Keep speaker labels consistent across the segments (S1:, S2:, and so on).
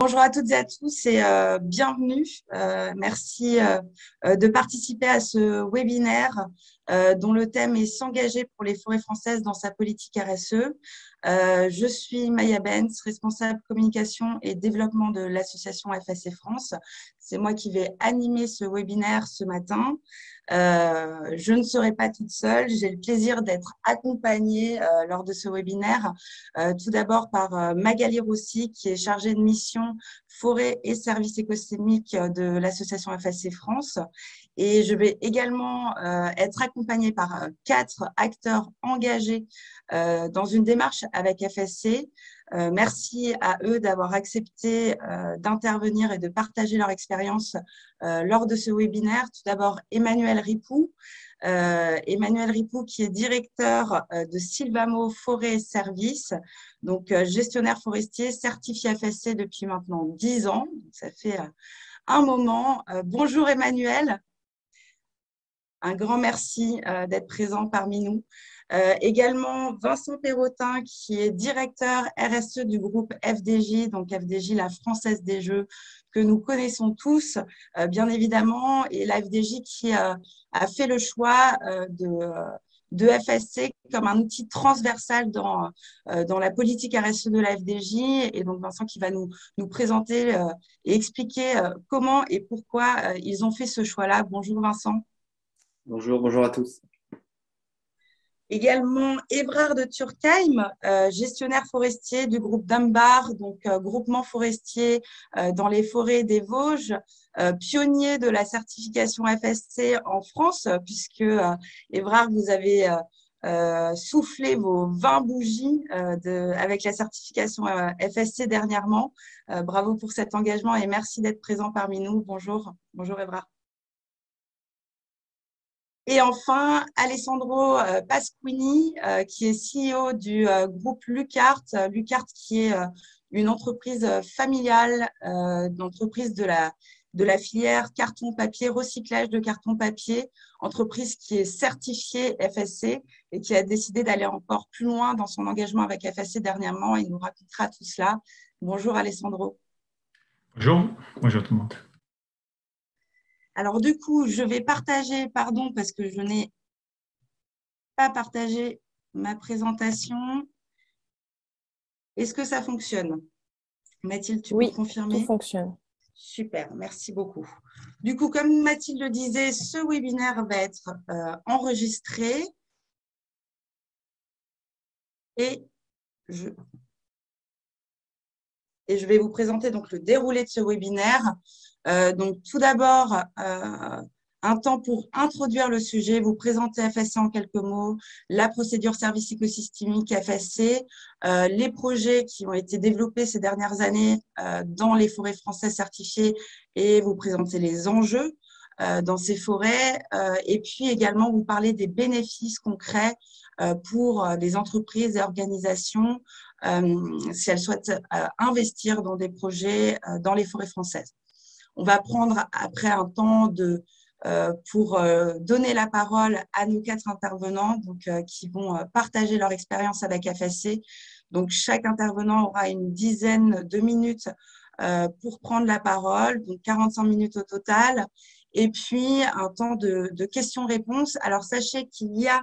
S1: Bonjour à toutes et à tous et bienvenue. Merci de participer à ce webinaire dont le thème est s'engager pour les forêts françaises dans sa politique RSE. Je suis Maya Benz, responsable communication et développement de l'association FSC France. C'est moi qui vais animer ce webinaire ce matin. Je ne serai pas toute seule. J'ai le plaisir d'être accompagnée lors de ce webinaire, tout d'abord par Magali Rossi, qui est chargée de mission forêt et services écosystémiques de l'association FSC France. Et je vais également être accompagnée par 4 acteurs engagés dans une démarche avec FSC. Merci à eux d'avoir accepté d'intervenir et de partager leur expérience lors de ce webinaire. Tout d'abord, Emmanuel Ripoux. Emmanuel Ripoux, qui est directeur de Sylvamo Forêt Services, donc gestionnaire forestier certifié FSC depuis maintenant 10 ans. Donc, ça fait un moment. Bonjour Emmanuel. Un grand merci d'être présent parmi nous. Également, Vincent Perrotin, qui est directeur RSE du groupe FDJ, donc FDJ, la Française des Jeux, que nous connaissons tous, bien évidemment, et la FDJ qui a fait le choix de FSC comme un outil transversal dans la politique RSE de la FDJ. Et donc, Vincent qui va nous présenter et expliquer comment et pourquoi ils ont fait ce choix-là. Bonjour Vincent.
S2: Bonjour à tous.
S1: Également, Évrard de Turckheim, gestionnaire forestier du groupe Dumbar, donc groupement forestier dans les forêts des Vosges, pionnier de la certification FSC en France, puisque Évrard, vous avez soufflé vos 20 bougies avec la certification FSC dernièrement. Bravo pour cet engagement et merci d'être présent parmi nous. Bonjour Évrard. Et enfin, Alessandro Pasquini, qui est CEO du groupe Lucart. Lucart, qui est une entreprise familiale, une entreprise de la filière carton-papier, recyclage de carton-papier, entreprise qui est certifiée FSC et qui a décidé d'aller encore plus loin dans son engagement avec FSC dernièrement. Il nous racontera tout cela. Bonjour Alessandro.
S3: Bonjour tout le monde.
S1: Alors, du coup, je vais partager, pardon, parce que je n'ai pas partagé ma présentation. Est-ce que ça fonctionne? Mathilde, tu peux confirmer?
S4: Oui, tout fonctionne.
S1: Super, merci beaucoup. Du coup, comme Mathilde le disait, ce webinaire va être enregistré et je vais vous présenter donc le déroulé de ce webinaire. Donc, tout d'abord, un temps pour introduire le sujet, vous présenter FSC en quelques mots, la procédure service écosystémique FSC, les projets qui ont été développés ces dernières années dans les forêts françaises certifiées et vous présenter les enjeux dans ces forêts et puis également vous parler des bénéfices concrets pour les entreprises et organisations si elles souhaitent investir dans des projets dans les forêts françaises. On va prendre après un temps pour donner la parole à nos 4 intervenants qui vont partager leur expérience avec FSC. Donc, chaque intervenant aura une dizaine de minutes pour prendre la parole, donc 45 minutes au total. Et puis, un temps de questions-réponses. Alors, sachez qu'il y a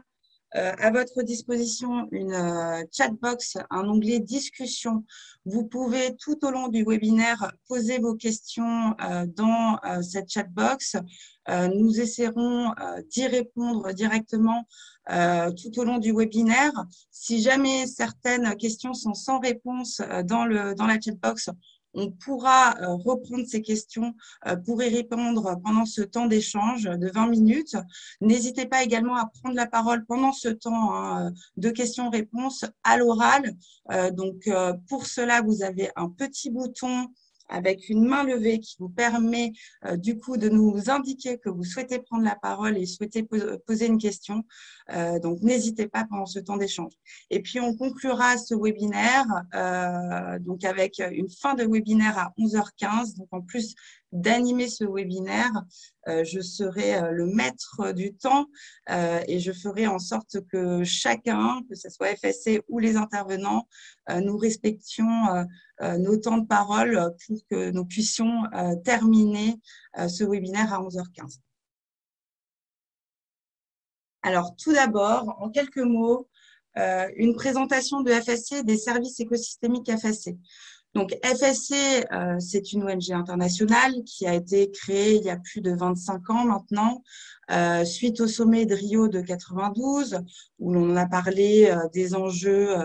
S1: à votre disposition une chatbox, un onglet discussion. Vous pouvez tout au long du webinaire poser vos questions dans cette chatbox. Nous essaierons d'y répondre directement tout au long du webinaire. Si jamais certaines questions sont sans réponse dans la chatbox, on pourra reprendre ces questions pour y répondre pendant ce temps d'échange de 20 minutes. N'hésitez pas également à prendre la parole pendant ce temps de questions-réponses à l'oral. Pour cela, vous avez un petit bouton avec une main levée qui vous permet du coup de nous indiquer que vous souhaitez prendre la parole et souhaitez poser une question. Donc, n'hésitez pas pendant ce temps d'échange. Et puis, on conclura ce webinaire donc avec une fin de webinaire à 11h15. Donc, en plus d'animer ce webinaire. Je serai le maître du temps et je ferai en sorte que chacun, que ce soit FSC ou les intervenants, nous respections nos temps de parole pour que nous puissions terminer ce webinaire à 11h15. Alors, tout d'abord, en quelques mots, une présentation de FSC et des services écosystémiques FSC. Donc, FSC, c'est une ONG internationale qui a été créée il y a plus de 25 ans maintenant, suite au sommet de Rio de 92, où l'on a parlé des enjeux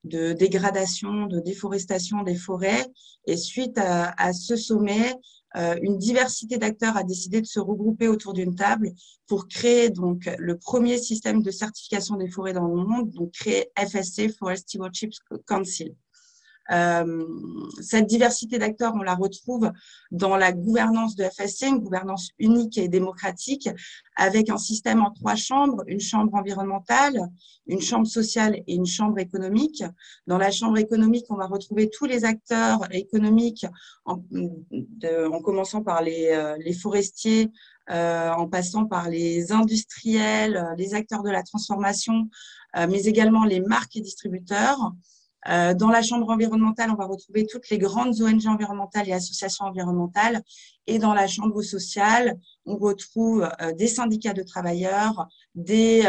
S1: de dégradation, de déforestation des forêts. Et suite à ce sommet, une diversité d'acteurs a décidé de se regrouper autour d'une table pour créer donc le premier système de certification des forêts dans le monde, donc créer FSC, Forest Stewardship Council. Cette diversité d'acteurs, on la retrouve dans la gouvernance de FSC, une gouvernance unique et démocratique, avec un système en 3 chambres, une chambre environnementale, une chambre sociale et une chambre économique. Dans la chambre économique, on va retrouver tous les acteurs économiques, en commençant par les forestiers, en passant par les industriels, les acteurs de la transformation, mais également les marques et distributeurs. Dans la chambre environnementale, on va retrouver toutes les grandes ONG environnementales et associations environnementales. Et dans la chambre sociale, on retrouve des syndicats de travailleurs, des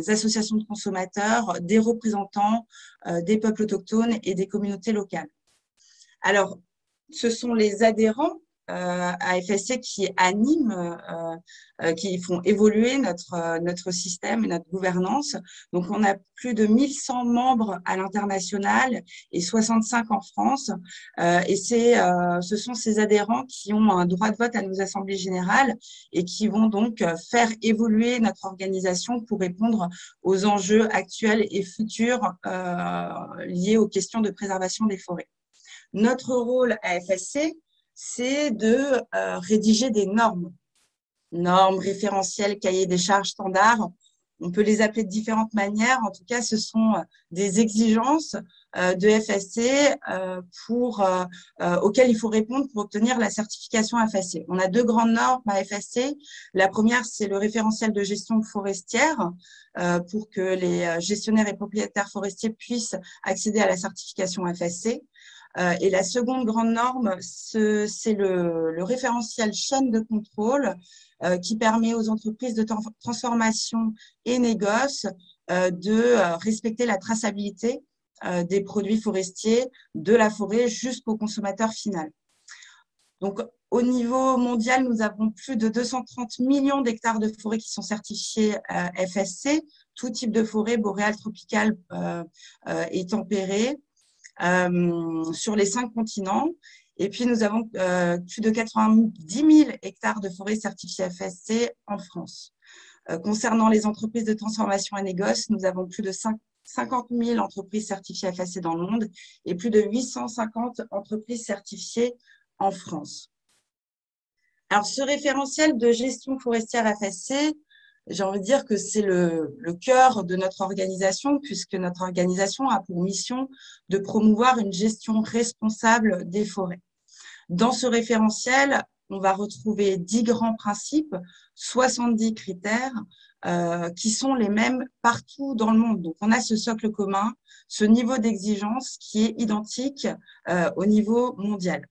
S1: associations de consommateurs, des représentants des peuples autochtones et des communautés locales. Alors, ce sont les adhérents à FSC qui animent, qui font évoluer notre système et notre gouvernance. Donc, on a plus de 1100 membres à l'international et 65 en France. Et ce sont ces adhérents qui ont un droit de vote à nos assemblées générales et qui vont donc faire évoluer notre organisation pour répondre aux enjeux actuels et futurs liés aux questions de préservation des forêts. Notre rôle à FSC, c'est de rédiger des normes, référentiels, cahiers des charges standards. On peut les appeler de différentes manières. En tout cas, ce sont des exigences de FSC auxquelles il faut répondre pour obtenir la certification FSC. On a 2 grandes normes à FSC. La première, c'est le référentiel de gestion forestière pour que les gestionnaires et propriétaires forestiers puissent accéder à la certification FSC. Et la seconde grande norme, c'est le référentiel chaîne de contrôle qui permet aux entreprises de transformation et négoce de respecter la traçabilité des produits forestiers de la forêt jusqu'au consommateur final. Donc, au niveau mondial, nous avons plus de 230 millions d'hectares de forêts qui sont certifiés FSC, tout type de forêt, boréale, tropicale et tempérée. Sur les 5 continents. Et puis, nous avons plus de 90 000 hectares de forêts certifiées FSC en France. Concernant les entreprises de transformation et négoce, nous avons plus de 50 000 entreprises certifiées FSC dans le monde et plus de 850 entreprises certifiées en France. Alors, ce référentiel de gestion forestière FSC, j'ai envie de dire que c'est le cœur de notre organisation, puisque notre organisation a pour mission de promouvoir une gestion responsable des forêts. Dans ce référentiel, on va retrouver 10 grands principes, 70 critères qui sont les mêmes partout dans le monde. Donc, on a ce socle commun, ce niveau d'exigence qui est identique au niveau mondial.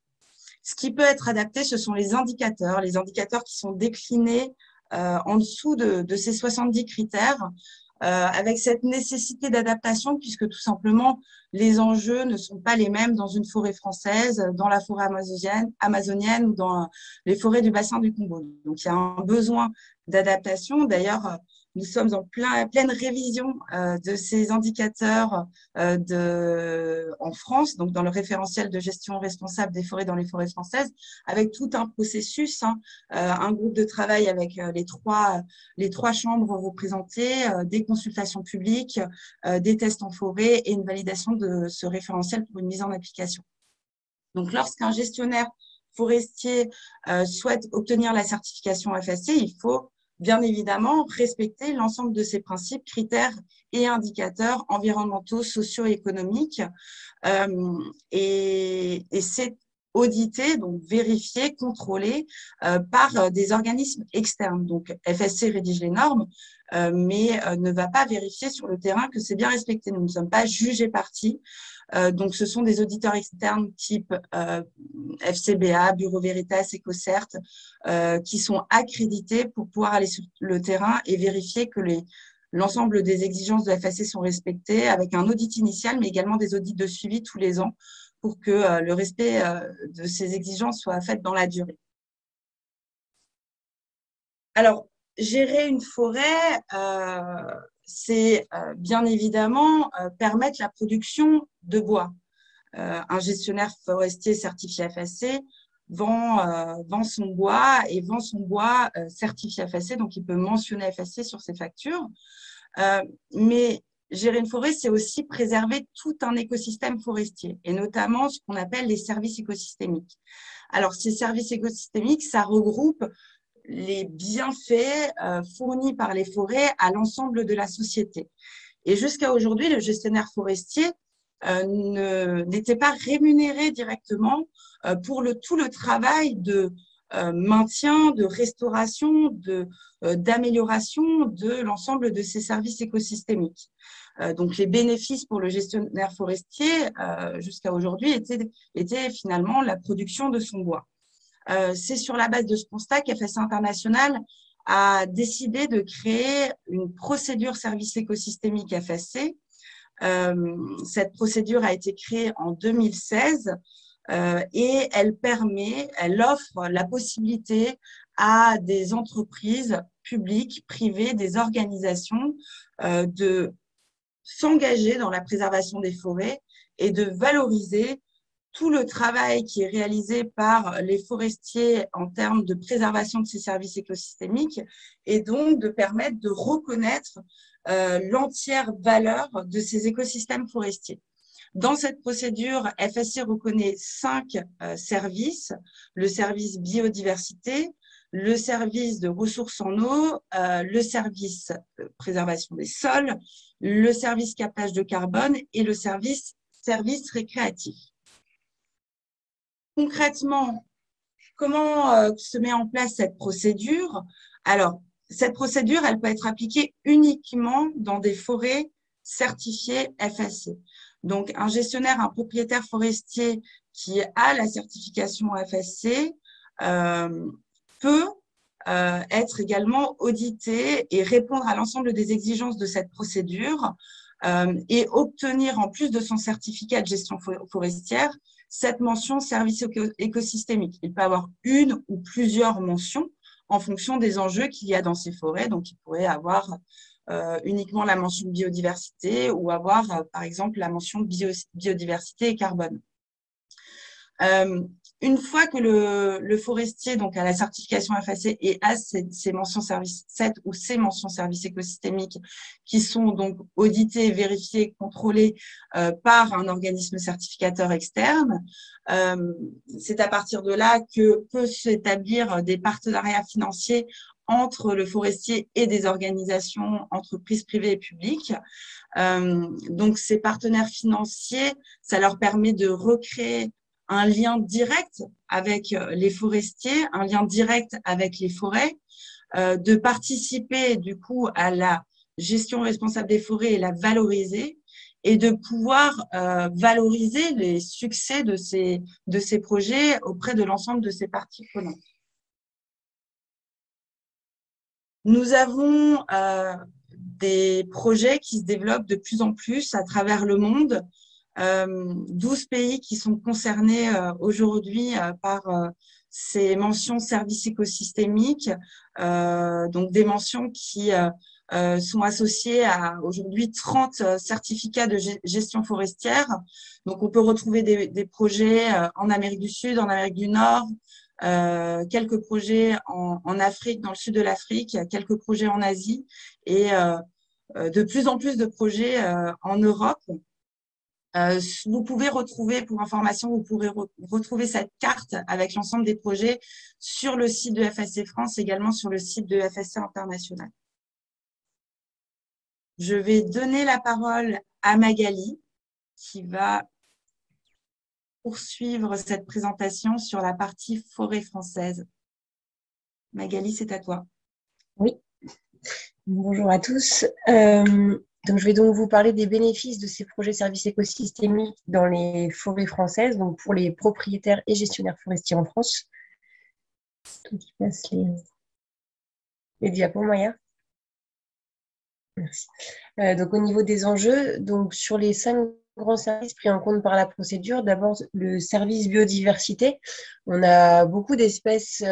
S1: Ce qui peut être adapté, ce sont les indicateurs qui sont déclinés en dessous de ces 70 critères, avec cette nécessité d'adaptation, puisque tout simplement, les enjeux ne sont pas les mêmes dans une forêt française, dans la forêt amazonienne ou dans les forêts du bassin du Congo. Donc, il y a un besoin d'adaptation. D'ailleurs, nous sommes en pleine révision de ces indicateurs en France, donc dans le référentiel de gestion responsable des forêts dans les forêts françaises, avec tout un processus, un groupe de travail avec les trois chambres représentées, des consultations publiques, des tests en forêt et une validation de ce référentiel pour une mise en application. Donc, lorsqu'un gestionnaire forestier souhaite obtenir la certification FSC, il faut bien évidemment respecter l'ensemble de ces principes, critères et indicateurs environnementaux, socio-économiques. Et c'est auditée, donc vérifiée, contrôlée par des organismes externes. Donc, FSC rédige les normes, mais ne va pas vérifier sur le terrain que c'est bien respecté. Nous ne sommes pas jugés partis. Donc, ce sont des auditeurs externes type FCBA, Bureau Veritas, EcoCert, qui sont accrédités pour pouvoir aller sur le terrain et vérifier que l'ensemble des exigences de FSC sont respectées avec un audit initial, mais également des audits de suivi tous les ans pour que le respect de ces exigences soit fait dans la durée. Alors, gérer une forêt, c'est bien évidemment permettre la production de bois. Un gestionnaire forestier certifié FSC vend son bois et vend son bois certifié FSC, donc il peut mentionner FSC sur ses factures. Mais gérer une forêt, c'est aussi préserver tout un écosystème forestier, et notamment ce qu'on appelle les services écosystémiques. Alors, ces services écosystémiques, ça regroupe les bienfaits fournis par les forêts à l'ensemble de la société. Et jusqu'à aujourd'hui, le gestionnaire forestier n'était pas rémunéré directement pour tout le travail de maintien, de restauration, d'amélioration de l'ensemble de ces services écosystémiques. Donc, les bénéfices pour le gestionnaire forestier jusqu'à aujourd'hui étaient finalement la production de son bois. C'est sur la base de ce constat qu'FSC International a décidé de créer une procédure service écosystémique FSC. Cette procédure a été créée en 2016 et elle offre la possibilité à des entreprises publiques, privées, des organisations de s'engager dans la préservation des forêts et de valoriser tout le travail qui est réalisé par les forestiers en termes de préservation de ces services écosystémiques et donc de permettre de reconnaître l'entière valeur de ces écosystèmes forestiers. Dans cette procédure, FSC reconnaît 5 services, le service biodiversité, le service de ressources en eau, le service préservation des sols, le service captage de carbone et le service récréatif. Concrètement, comment se met en place cette procédure? Alors, cette procédure, elle peut être appliquée uniquement dans des forêts certifiées FSC. Donc, un gestionnaire, un propriétaire forestier qui a la certification FSC peut être également audité et répondre à l'ensemble des exigences de cette procédure et obtenir, en plus de son certificat de gestion forestière, cette mention service écosystémique. Il peut avoir une ou plusieurs mentions en fonction des enjeux qu'il y a dans ces forêts. Donc, il pourrait avoir uniquement la mention biodiversité ou avoir, par exemple, la mention biodiversité et carbone. Une fois que le forestier donc a la certification FSC et a ces mentions service 7 ou ces mentions services écosystémiques qui sont donc auditées, vérifiées, contrôlées par un organisme certificateur externe, c'est à partir de là que peut s'établir des partenariats financiers entre le forestier et des organisations, entreprises privées et publiques. Donc, ces partenaires financiers, ça leur permet de recréer un lien direct avec les forestiers, un lien direct avec les forêts, de participer du coup à la gestion responsable des forêts et la valoriser, et de pouvoir valoriser les succès de ces projets auprès de l'ensemble de ces parties prenantes. Nous avons des projets qui se développent de plus en plus à travers le monde. 12 pays qui sont concernés aujourd'hui par ces mentions services écosystémiques, donc des mentions qui sont associées à aujourd'hui 30 certificats de gestion forestière. Donc, on peut retrouver des projets en Amérique du Sud, en Amérique du Nord, quelques projets en Afrique, dans le sud de l'Afrique, quelques projets en Asie et de plus en plus de projets en Europe. Vous pouvez retrouver, pour information, vous pourrez retrouver cette carte avec l'ensemble des projets sur le site de FSC France, également sur le site de FSC International. Je vais donner la parole à Magali, qui va poursuivre cette présentation sur la partie forêt française. Magali, c'est à toi.
S4: Oui, bonjour à tous. Donc, je vais donc vous parler des bénéfices de ces projets services écosystémiques dans les forêts françaises, donc pour les propriétaires et gestionnaires forestiers en France. Donc, je passe les diapos, Maya. Merci. Donc, au niveau des enjeux, donc sur les 5 grands services pris en compte par la procédure, d'abord le service biodiversité. On a beaucoup d'espèces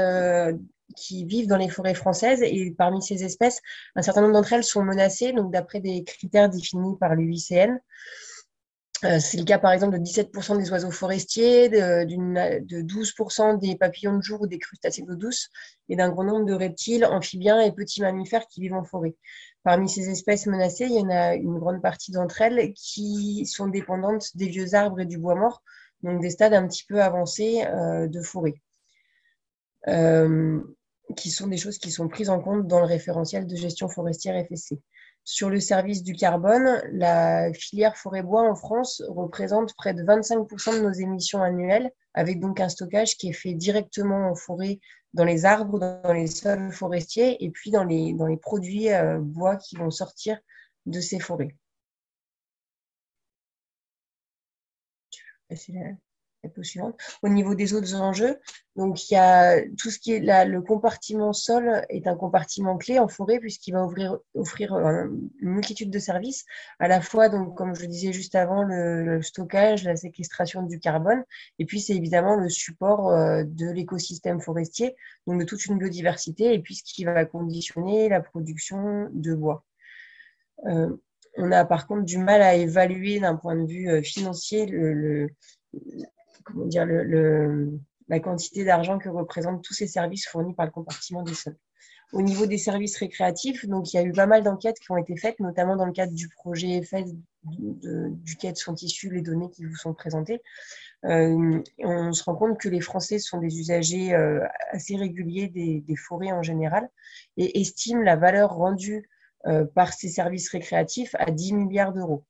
S4: qui vivent dans les forêts françaises et parmi ces espèces, un certain nombre d'entre elles sont menacées, donc d'après des critères définis par l'UICN. C'est le cas par exemple de 17% des oiseaux forestiers, de 12% des papillons de jour ou des crustacés d'eau douce et d'un grand nombre de reptiles, amphibiens et petits mammifères qui vivent en forêt. Parmi ces espèces menacées, il y en a une grande partie d'entre elles qui sont dépendantes des vieux arbres et du bois mort, donc des stades un petit peu avancés de forêt, qui sont des choses qui sont prises en compte dans le référentiel de gestion forestière FSC. Sur le service du carbone, la filière forêt-bois en France représente près de 25% de nos émissions annuelles, avec donc un stockage qui est fait directement en forêt, dans les arbres, dans les sols forestiers, et puis dans les produits bois qui vont sortir de ces forêts. C'est la suivante. Au niveau des autres enjeux, donc il y a tout ce qui est le compartiment sol est un compartiment clé en forêt puisqu'il va offrir une multitude de services, à la fois, donc, comme je disais juste avant, le stockage, la séquestration du carbone, et puis c'est évidemment le support de l'écosystème forestier, donc de toute une biodiversité, et puis ce qui va conditionner la production de bois. On a par contre du mal à évaluer d'un point de vue financier la quantité d'argent que représentent tous ces services fournis par le compartiment des sols. Au niveau des services récréatifs, donc, il y a eu pas mal d'enquêtes qui ont été faites, notamment dans le cadre du projet FS duquel sont issues les données qui vous sont présentées. On se rend compte que les Français sont des usagers assez réguliers des forêts en général et estiment la valeur rendue par ces services récréatifs à 10 milliards d'euros.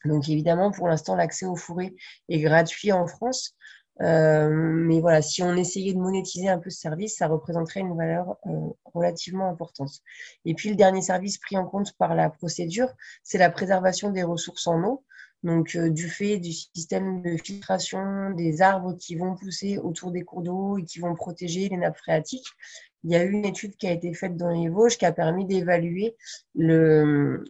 S4: Donc évidemment, pour l'instant, l'accès aux forêts est gratuit en France. Mais voilà, si on essayait de monétiser un peu ce service, ça représenterait une valeur relativement importante. Et puis, le dernier service pris en compte par la procédure, c'est la préservation des ressources en eau. Donc, du fait du système de filtration, des arbres qui vont pousser autour des cours d'eau et qui vont protéger les nappes phréatiques. Il y a eu une étude qui a été faite dans les Vosges qui a permis d'évaluer d'un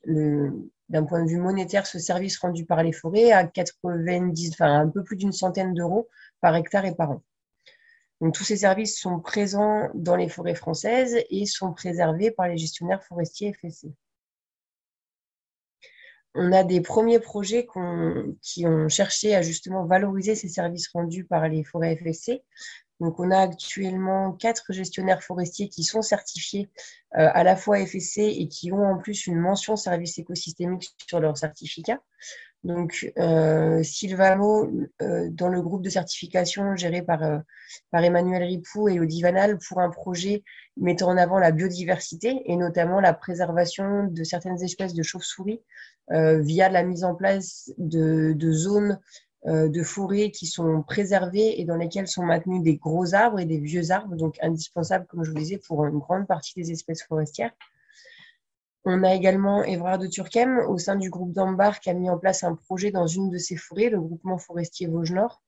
S4: point de vue monétaire ce service rendu par les forêts à 90, enfin un peu plus d'une centaine d'euros par hectare et par an. Donc, tous ces services sont présents dans les forêts françaises et sont préservés par les gestionnaires forestiers FSC. On a des premiers projets qui ont cherché à justement valoriser ces services rendus par les forêts FSC. Donc, on a actuellement 4 gestionnaires forestiers qui sont certifiés à la fois FSC et qui ont en plus une mention service écosystémique sur leur certificat. Donc, Sylvamo, dans le groupe de certification géré par Emmanuel Ripoux et Elodie Vanal pour un projet mettant en avant la biodiversité et notamment la préservation de certaines espèces de chauves-souris via la mise en place de zones de forêt qui sont préservées et dans lesquelles sont maintenus des gros arbres et des vieux arbres, donc indispensables, comme je vous disais, pour une grande partie des espèces forestières. On a également Évrard de Turckheim, au sein du groupe d'Ambar, qui a mis en place un projet dans une de ces forêts, le groupement forestier Vosges-Nord,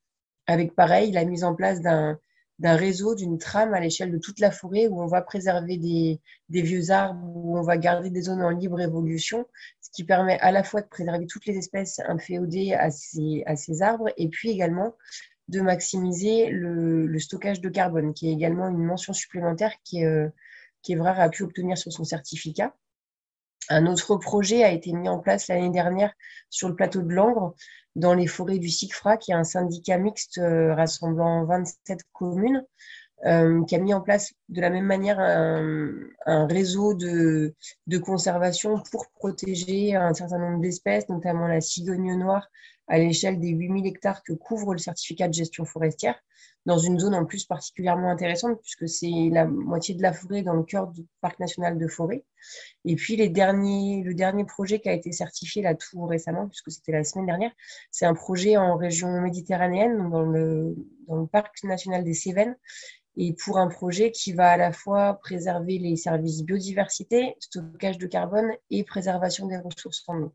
S4: avec pareil, la mise en place d'un réseau, d'une trame à l'échelle de toute la forêt où on va préserver des vieux arbres, où on va garder des zones en libre évolution, ce qui permet à la fois de préserver toutes les espèces inféodées à ces arbres et puis également de maximiser le stockage de carbone, qui est également une mention supplémentaire qu'Évrard a pu obtenir sur son certificat. Un autre projet a été mis en place l'année dernière sur le plateau de Langres, dans les forêts du SICFRA, qui est un syndicat mixte rassemblant 27 communes, qui a mis en place de la même manière un réseau de conservation pour protéger un certain nombre d'espèces, notamment la cigogne noire, à l'échelle des 8000 hectares que couvre le certificat de gestion forestière. dans une zone en plus particulièrement intéressante, puisque c'est la moitié de la forêt dans le cœur du parc national de Forêt. Et puis, le dernier projet qui a été certifié là tout récemment, puisque c'était la semaine dernière, c'est un projet en région méditerranéenne, donc dans le parc national des Cévennes, et pour un projet qui va à la fois préserver les services biodiversité, stockage de carbone et préservation des ressources en eau.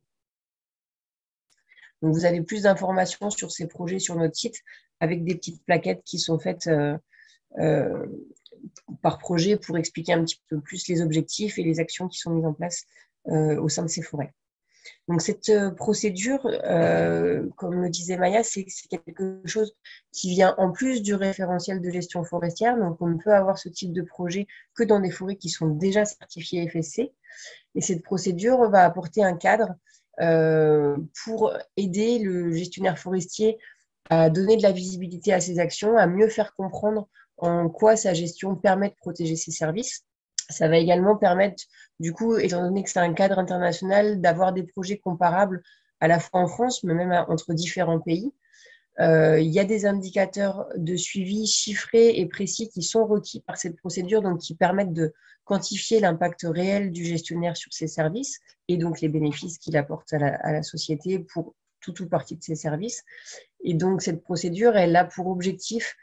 S4: Donc, vous avez plus d'informations sur ces projets sur notre site avec des petites plaquettes qui sont faites par projet pour expliquer un petit peu plus les objectifs et les actions qui sont mises en place au sein de ces forêts. Donc, cette procédure, comme le disait Maya, c'est quelque chose qui vient en plus du référentiel de gestion forestière. Donc, on ne peut avoir ce type de projet que dans des forêts qui sont déjà certifiées FSC. Et cette procédure va apporter un cadre pour aider le gestionnaire forestier à donner de la visibilité à ses actions, à mieux faire comprendre en quoi sa gestion permet de protéger ses services. Ça va également permettre, du coup, étant donné que c'est un cadre international, d'avoir des projets comparables à la fois en France, mais même entre différents pays. Il y a des indicateurs de suivi chiffrés et précis qui sont requis par cette procédure, donc qui permettent de quantifier l'impact réel du gestionnaire sur ses services et donc les bénéfices qu'il apporte à la société pour toute ou partie de ses services. Et donc, cette procédure, elle a pour objectif,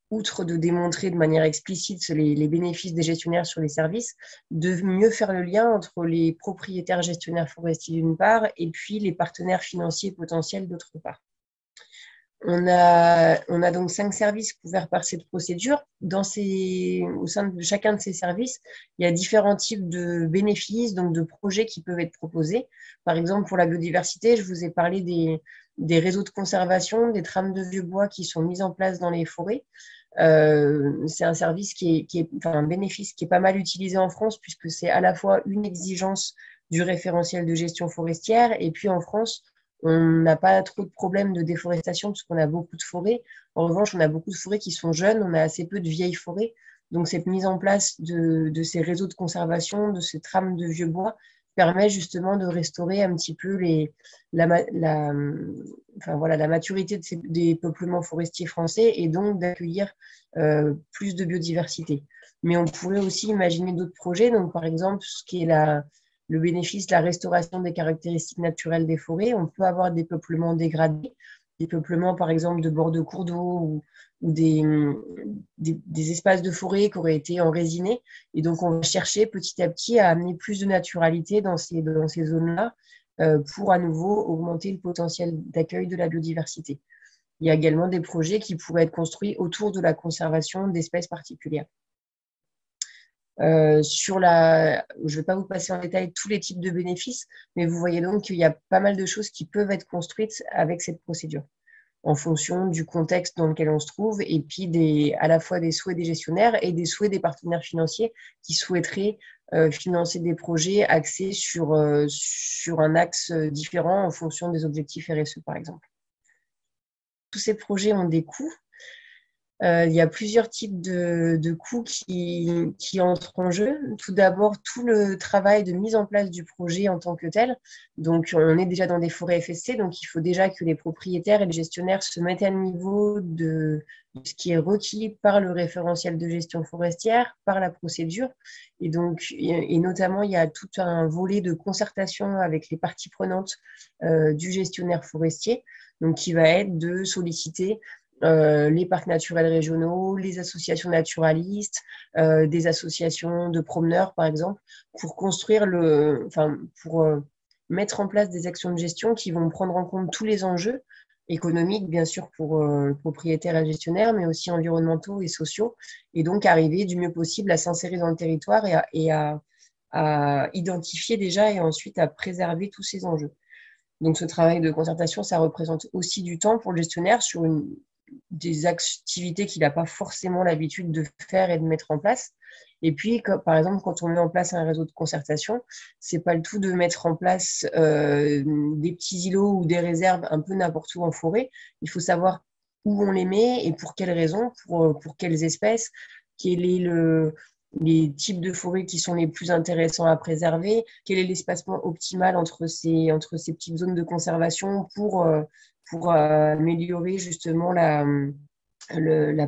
S4: outre de démontrer de manière explicite les bénéfices des gestionnaires sur les services, de mieux faire le lien entre les propriétaires gestionnaires forestiers d'une part et puis les partenaires financiers potentiels d'autre part. On a donc 5 services couverts par cette procédure. Au sein de chacun de ces services, il y a différents types de bénéfices, donc de projets qui peuvent être proposés. Par exemple, pour la biodiversité, je vous ai parlé des réseaux de conservation, des trames de vieux bois qui sont mises en place dans les forêts. C'est un service un bénéfice qui est pas mal utilisé en France, puisque c'est à la fois une exigence du référentiel de gestion forestière, et puis en France, on n'a pas trop de problèmes de déforestation puisqu'on a beaucoup de forêts. En revanche, on a beaucoup de forêts qui sont jeunes, on a assez peu de vieilles forêts. Donc, cette mise en place de ces réseaux de conservation, de ces trames de vieux bois, permet justement de restaurer un petit peu la maturité des peuplements forestiers français et donc d'accueillir plus de biodiversité. Mais on pourrait aussi imaginer d'autres projets, donc par exemple, ce qui est le bénéfice de la restauration des caractéristiques naturelles des forêts. On peut avoir des peuplements dégradés, des peuplements par exemple de bords de cours d'eau ou des espaces de forêt qui auraient été enrésinés. Et donc, on va chercher petit à petit à amener plus de naturalité dans ces zones-là pour à nouveau augmenter le potentiel d'accueil de la biodiversité. Il y a également des projets qui pourraient être construits autour de la conservation d'espèces particulières. Je ne vais pas vous passer en détail tous les types de bénéfices, mais vous voyez donc qu'il y a pas mal de choses qui peuvent être construites avec cette procédure en fonction du contexte dans lequel on se trouve et puis à la fois des souhaits des gestionnaires et des souhaits des partenaires financiers qui souhaiteraient financer des projets axés sur un axe différent en fonction des objectifs RSE, par exemple. Tous ces projets ont des coûts. Il y a plusieurs types de coûts qui entrent en jeu. Tout d'abord, tout le travail de mise en place du projet en tant que tel. Donc, on est déjà dans des forêts FSC, donc il faut déjà que les propriétaires et les gestionnaires se mettent à niveau de ce qui est requis par le référentiel de gestion forestière, par la procédure. Et notamment, il y a tout un volet de concertation avec les parties prenantes du gestionnaire forestier, donc qui va être de solliciter les parcs naturels régionaux, les associations naturalistes, des associations de promeneurs, par exemple, pour mettre en place des actions de gestion qui vont prendre en compte tous les enjeux économiques, bien sûr, pour le propriétaire et le gestionnaire, mais aussi environnementaux et sociaux, et donc arriver du mieux possible à s'insérer dans le territoire et à identifier déjà et ensuite à préserver tous ces enjeux. Donc, ce travail de concertation, ça représente aussi du temps pour le gestionnaire sur des activités qu'il n'a pas forcément l'habitude de faire et de mettre en place. Et puis, par exemple, quand on met en place un réseau de concertation, c'est pas le tout de mettre en place des petits îlots ou des réserves un peu n'importe où en forêt. Il faut savoir où on les met et pour quelles raisons, pour quelles espèces, quel est les types de forêts qui sont les plus intéressants à préserver, quel est l'espacement optimal entre ces petites zones de conservation pour pour améliorer justement la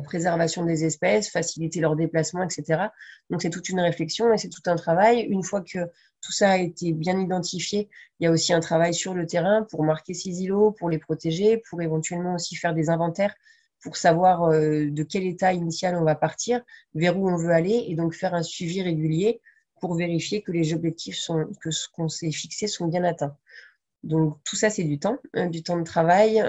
S4: préservation des espèces, faciliter leur déplacement, etc. Donc, c'est toute une réflexion et c'est tout un travail. Une fois que tout ça a été bien identifié, il y a aussi un travail sur le terrain pour marquer ces îlots, pour les protéger, pour éventuellement aussi faire des inventaires pour savoir de quel état initial on va partir, vers où on veut aller, et donc faire un suivi régulier pour vérifier que les objectifs que ce qu'on s'est fixé sont bien atteints. Donc, tout ça, c'est du temps de travail,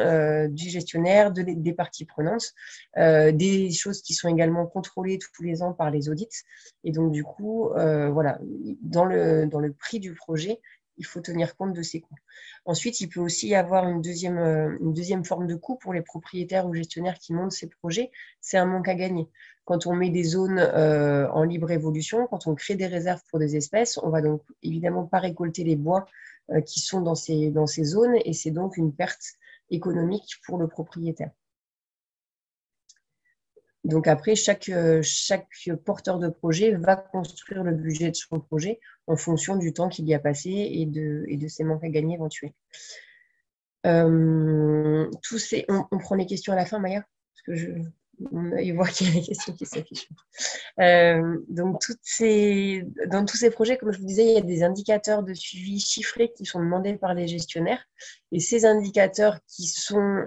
S4: du gestionnaire, des parties prenantes, des choses qui sont également contrôlées tous les ans par les audits. Et donc, du coup, voilà, dans le prix du projet, il faut tenir compte de ces coûts. Ensuite, il peut aussi y avoir une deuxième forme de coût pour les propriétaires ou gestionnaires qui montent ces projets, c'est un manque à gagner. Quand on met des zones en libre évolution, quand on crée des réserves pour des espèces, on va donc évidemment pas récolter les bois qui sont dans ces zones, et c'est donc une perte économique pour le propriétaire. Donc après, chaque porteur de projet va construire le budget de son projet en fonction du temps qu'il y a passé et de ses manques à gagner éventuels. On prend les questions à la fin, Maya, parce que je vois qu'il y a des questions qui s'affichent. Donc, dans tous ces projets, comme je vous disais, il y a des indicateurs de suivi chiffrés qui sont demandés par les gestionnaires. Et ces indicateurs qui sont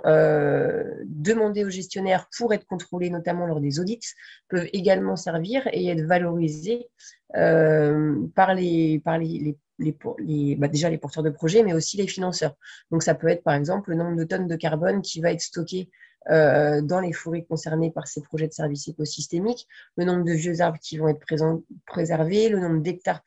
S4: demandés aux gestionnaires pour être contrôlés, notamment lors des audits, peuvent également servir et être valorisés par déjà les porteurs de projets, mais aussi les financeurs. Donc, ça peut être, par exemple, le nombre de tonnes de carbone qui va être stocké dans les forêts concernées par ces projets de services écosystémiques, le nombre de vieux arbres qui vont être préservés, le nombre d'hectares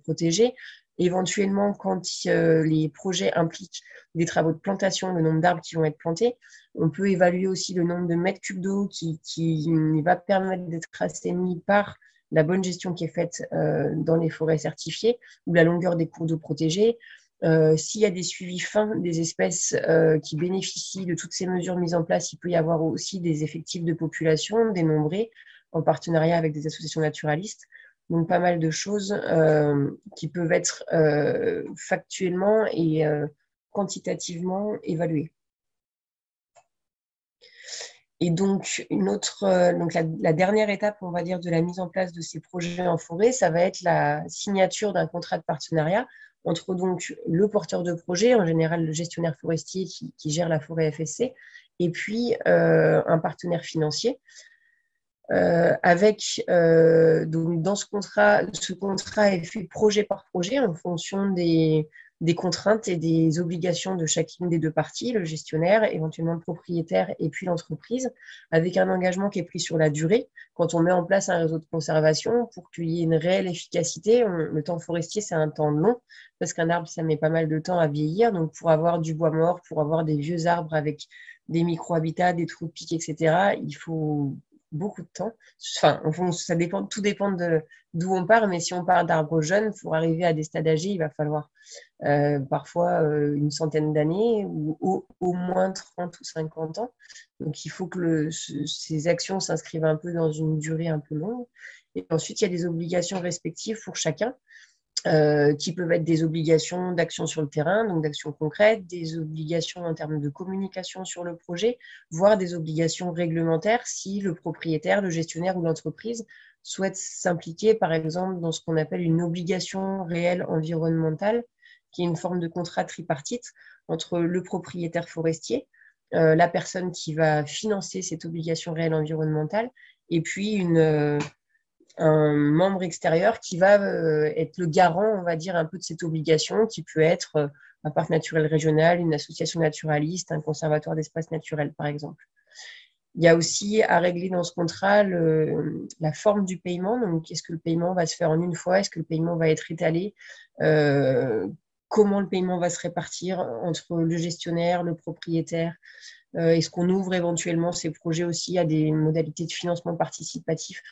S4: protégés. Éventuellement, quand les projets impliquent des travaux de plantation, le nombre d'arbres qui vont être plantés, on peut évaluer aussi le nombre de mètres cubes d'eau qui va permettre d'être assaini par la bonne gestion qui est faite dans les forêts certifiées, ou la longueur des cours d'eau protégés. S'il y a des suivis fins des espèces qui bénéficient de toutes ces mesures mises en place, il peut y avoir aussi des effectifs de population dénombrés en partenariat avec des associations naturalistes. Donc, pas mal de choses qui peuvent être factuellement et quantitativement évaluées. Et donc, la dernière étape, on va dire, de la mise en place de ces projets en forêt, ça va être la signature d'un contrat de partenariat entre donc le porteur de projet, en général le gestionnaire forestier qui gère la forêt FSC, et puis un partenaire financier. Donc dans ce contrat est fait projet par projet en fonction des contraintes et des obligations de chacune des deux parties, le gestionnaire, éventuellement le propriétaire et puis l'entreprise, avec un engagement qui est pris sur la durée. Quand on met en place un réseau de conservation, pour qu'il y ait une réelle efficacité, le temps forestier, c'est un temps long, parce qu'un arbre, ça met pas mal de temps à vieillir. Donc, pour avoir du bois mort, pour avoir des vieux arbres avec des micro-habitats, des trous de pique, etc., il faut beaucoup de temps. Enfin, tout dépend d'où on part, mais si on part d'arbres jeunes, pour arriver à des stades âgés, il va falloir parfois une centaine d'années ou au moins 30 ou 50 ans. Donc, il faut que ces actions s'inscrivent un peu dans une durée un peu longue. Et ensuite, il y a des obligations respectives pour chacun. Qui peuvent être des obligations d'action sur le terrain, donc d'actions concrètes, des obligations en termes de communication sur le projet, voire des obligations réglementaires si le propriétaire, le gestionnaire ou l'entreprise souhaite s'impliquer, par exemple, dans ce qu'on appelle une obligation réelle environnementale, qui est une forme de contrat tripartite entre le propriétaire forestier, la personne qui va financer cette obligation réelle environnementale, et puis un membre extérieur qui va être le garant, on va dire, un peu de cette obligation, qui peut être un parc naturel régional, une association naturaliste, un conservatoire d'espaces naturels, par exemple. Il y a aussi à régler dans ce contrat la forme du paiement. Donc, est-ce que le paiement va se faire en une fois? Est-ce que le paiement va être étalé? Comment le paiement va se répartir entre le gestionnaire, le propriétaire? Est-ce qu'on ouvre éventuellement ces projets aussi à des modalités de financement participatif?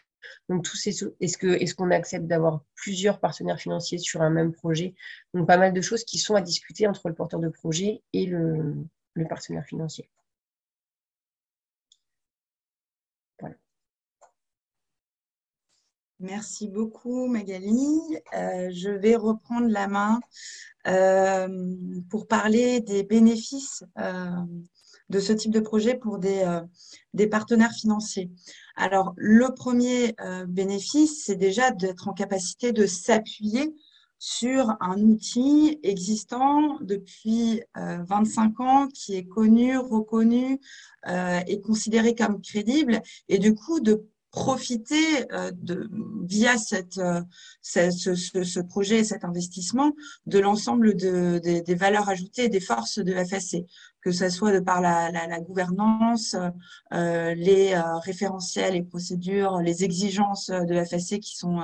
S4: Donc, est-ce qu'on accepte d'avoir plusieurs partenaires financiers sur un même projet? Donc, pas mal de choses qui sont à discuter entre le porteur de projet et le partenaire financier. Voilà.
S1: Merci beaucoup, Magali. Je vais reprendre la main pour parler des bénéfices de ce type de projet pour des partenaires financiers. Alors, le premier bénéfice, c'est déjà d'être en capacité de s'appuyer sur un outil existant depuis 25 ans, qui est connu, reconnu et considéré comme crédible, et du coup de profiter via ce projet et cet investissement de l'ensemble des valeurs ajoutées et des forces de FSC, que ce soit de par la gouvernance, les référentiels et procédures, les exigences de FSC qui sont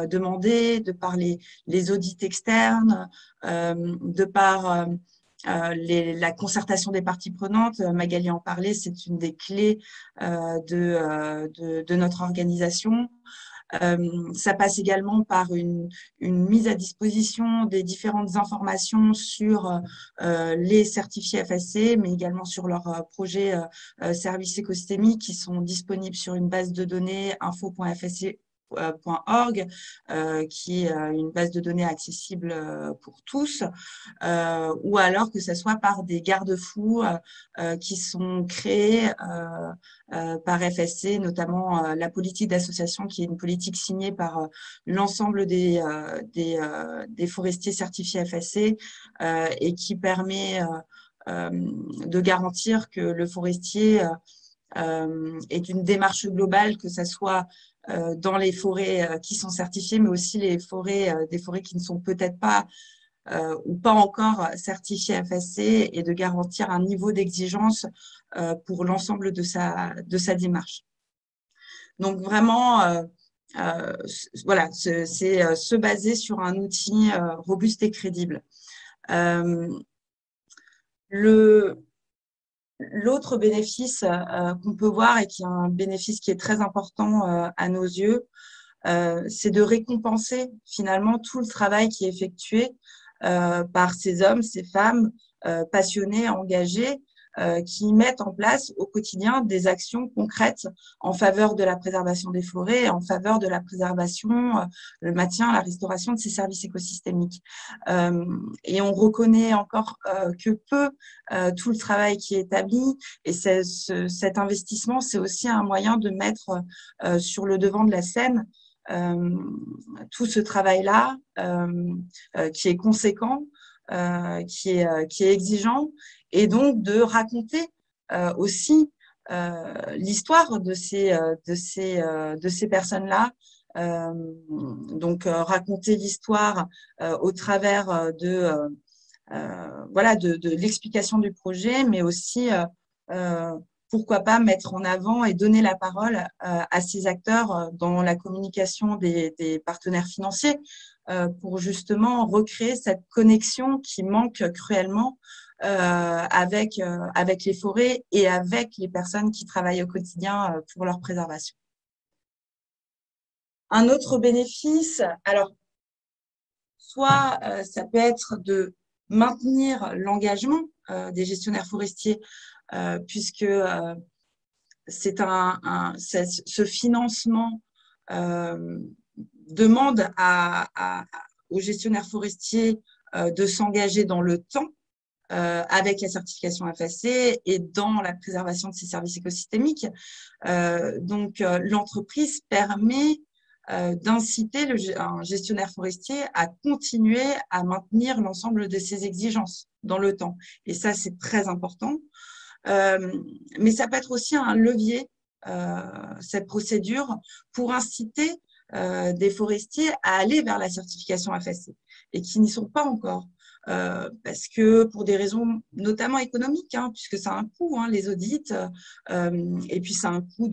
S1: demandées, de par les audits externes, de par la concertation des parties prenantes. Magali en parlait, c'est une des clés de notre organisation. Ça passe également par une mise à disposition des différentes informations sur les certifiés FSC, mais également sur leurs projets services écosystémiques qui sont disponibles sur une base de données info.fsc.org, qui est une base de données accessible pour tous, ou alors que ce soit par des garde-fous qui sont créés par FSC, notamment la politique d'association, qui est une politique signée par l'ensemble des forestiers certifiés FSC et qui permet de garantir que le forestier est une démarche globale, que ce soit dans les forêts qui sont certifiées, mais aussi des forêts qui ne sont peut-être pas ou pas encore certifiées FSC, et de garantir un niveau d'exigence pour l'ensemble de sa démarche. Donc vraiment, voilà, c'est se baser sur un outil robuste et crédible. L'autre bénéfice qu'on peut voir, et qui est un bénéfice qui est très important à nos yeux, c'est de récompenser finalement tout le travail qui est effectué par ces hommes, ces femmes passionnés, engagés, qui mettent en place au quotidien des actions concrètes en faveur de la préservation des forêts, en faveur de la préservation, le maintien, la restauration de ces services écosystémiques. Et on reconnaît encore que peu tout le travail qui est établi, et cet investissement, c'est aussi un moyen de mettre sur le devant de la scène tout ce travail-là qui est conséquent, qui est exigeant, et donc de raconter aussi l'histoire de ces personnes-là. Donc raconter l'histoire au travers voilà, de l'explication du projet, mais aussi pourquoi pas mettre en avant et donner la parole à ces acteurs dans la communication des partenaires financiers pour justement recréer cette connexion qui manque cruellement avec les forêts et avec les personnes qui travaillent au quotidien pour leur préservation. Un autre bénéfice, alors, soit ça peut être de maintenir l'engagement des gestionnaires forestiers, puisque ce financement demande aux gestionnaires forestiers de s'engager dans le temps avec la certification FSC et dans la préservation de ces services écosystémiques. Donc, l'entreprise permet d'inciter un gestionnaire forestier à continuer à maintenir l'ensemble de ses exigences dans le temps. Et ça, c'est très important. Mais ça peut être aussi un levier, cette procédure, pour inciter des forestiers à aller vers la certification FSC et qui n'y sont pas encore. Parce que pour des raisons notamment économiques, puisque ça a un coût, les audits, et puis ça a un coût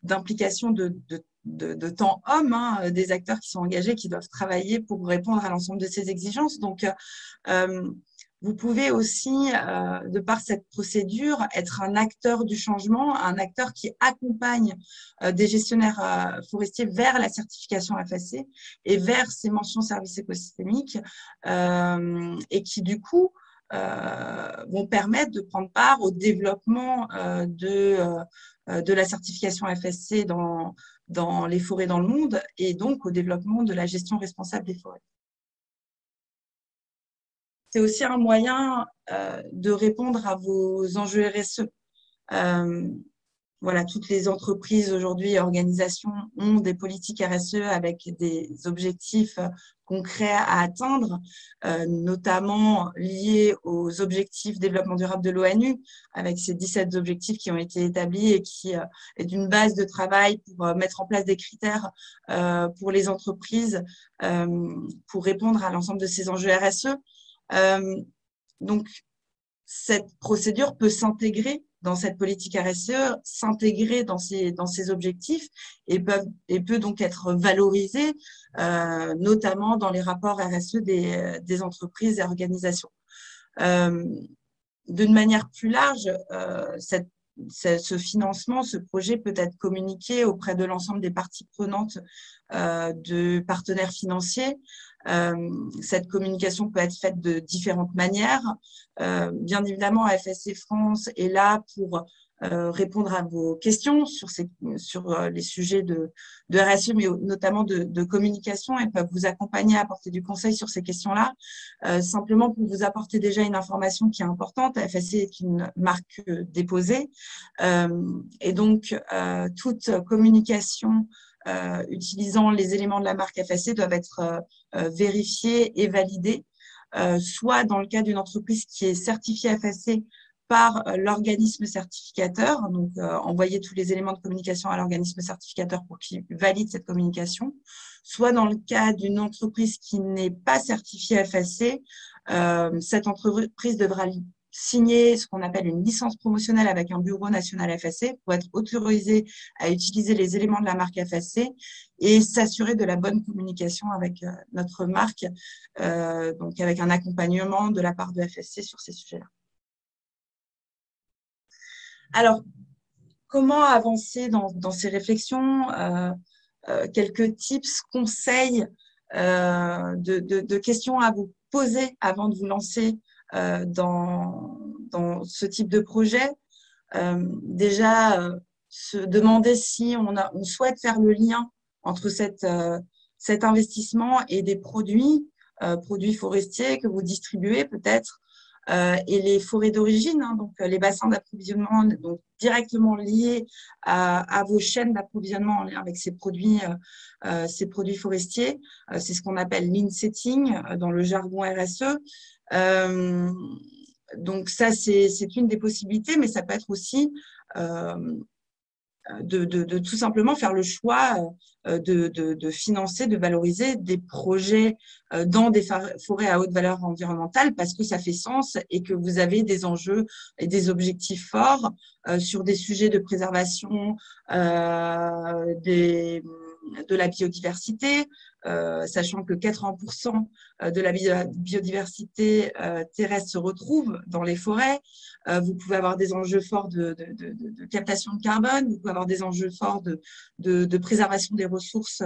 S1: d'implication de temps homme, des acteurs qui sont engagés, qui doivent travailler pour répondre à l'ensemble de ces exigences. Donc, vous pouvez aussi, de par cette procédure, être un acteur du changement, un acteur qui accompagne des gestionnaires forestiers vers la certification FSC et vers ces mentions services écosystémiques, et qui, du coup, vont permettre de prendre part au développement de la certification FSC dans les forêts dans le monde, et donc au développement de la gestion responsable des forêts. c'est aussi un moyen de répondre à vos enjeux RSE. Voilà, toutes les entreprises aujourd'hui et organisations ont des politiques RSE avec des objectifs concrets à atteindre, notamment liés aux objectifs développement durable de l'ONU, avec ces 17 objectifs qui ont été établis et qui est une base de travail pour mettre en place des critères pour les entreprises pour répondre à l'ensemble de ces enjeux RSE. Donc, cette procédure peut s'intégrer dans cette politique RSE, s'intégrer dans ces objectifs et peut donc être valorisée, notamment dans les rapports RSE des entreprises et organisations. D'une manière plus large, ce financement, ce projet peut être communiqué auprès de l'ensemble des parties prenantes de partenaires financiers. Cette communication peut être faite de différentes manières. Bien évidemment, FSC France est là pour répondre à vos questions sur les sujets de RSE, mais notamment de communication, et peuvent vous accompagner, apporter du conseil sur ces questions-là. Simplement pour vous apporter déjà une information qui est importante, FSC est une marque déposée, et donc toute communication utilisant les éléments de la marque FSC doivent être vérifiés et validés, soit dans le cas d'une entreprise qui est certifiée FSC par l'organisme certificateur, donc envoyer tous les éléments de communication à l'organisme certificateur pour qu'il valide cette communication, soit dans le cas d'une entreprise qui n'est pas certifiée FSC, cette entreprise devra signer ce qu'on appelle une licence promotionnelle avec un bureau national FSC pour être autorisée à utiliser les éléments de la marque FSC et s'assurer de la bonne communication avec notre marque, donc avec un accompagnement de la part de FSC sur ces sujets-là. Alors, comment avancer dans ces réflexions? Quelques tips, conseils, de questions à vous poser avant de vous lancer dans ce type de projet. Déjà, se demander si on souhaite faire le lien entre cet investissement et des produits forestiers que vous distribuez peut-être, et les forêts d'origine, hein, donc les bassins d'approvisionnement donc directement liés à vos chaînes d'approvisionnement en lien avec ces produits forestiers. C'est ce qu'on appelle l'insetting dans le jargon RSE. Donc ça, c'est une des possibilités, mais ça peut être aussi de tout simplement faire le choix de financer, de valoriser des projets dans des forêts à haute valeur environnementale parce que ça fait sens et que vous avez des enjeux et des objectifs forts sur des sujets de préservation de la biodiversité, sachant que 80% de la biodiversité terrestre se retrouve dans les forêts. Vous pouvez avoir des enjeux forts de captation de carbone, vous pouvez avoir des enjeux forts de préservation des ressources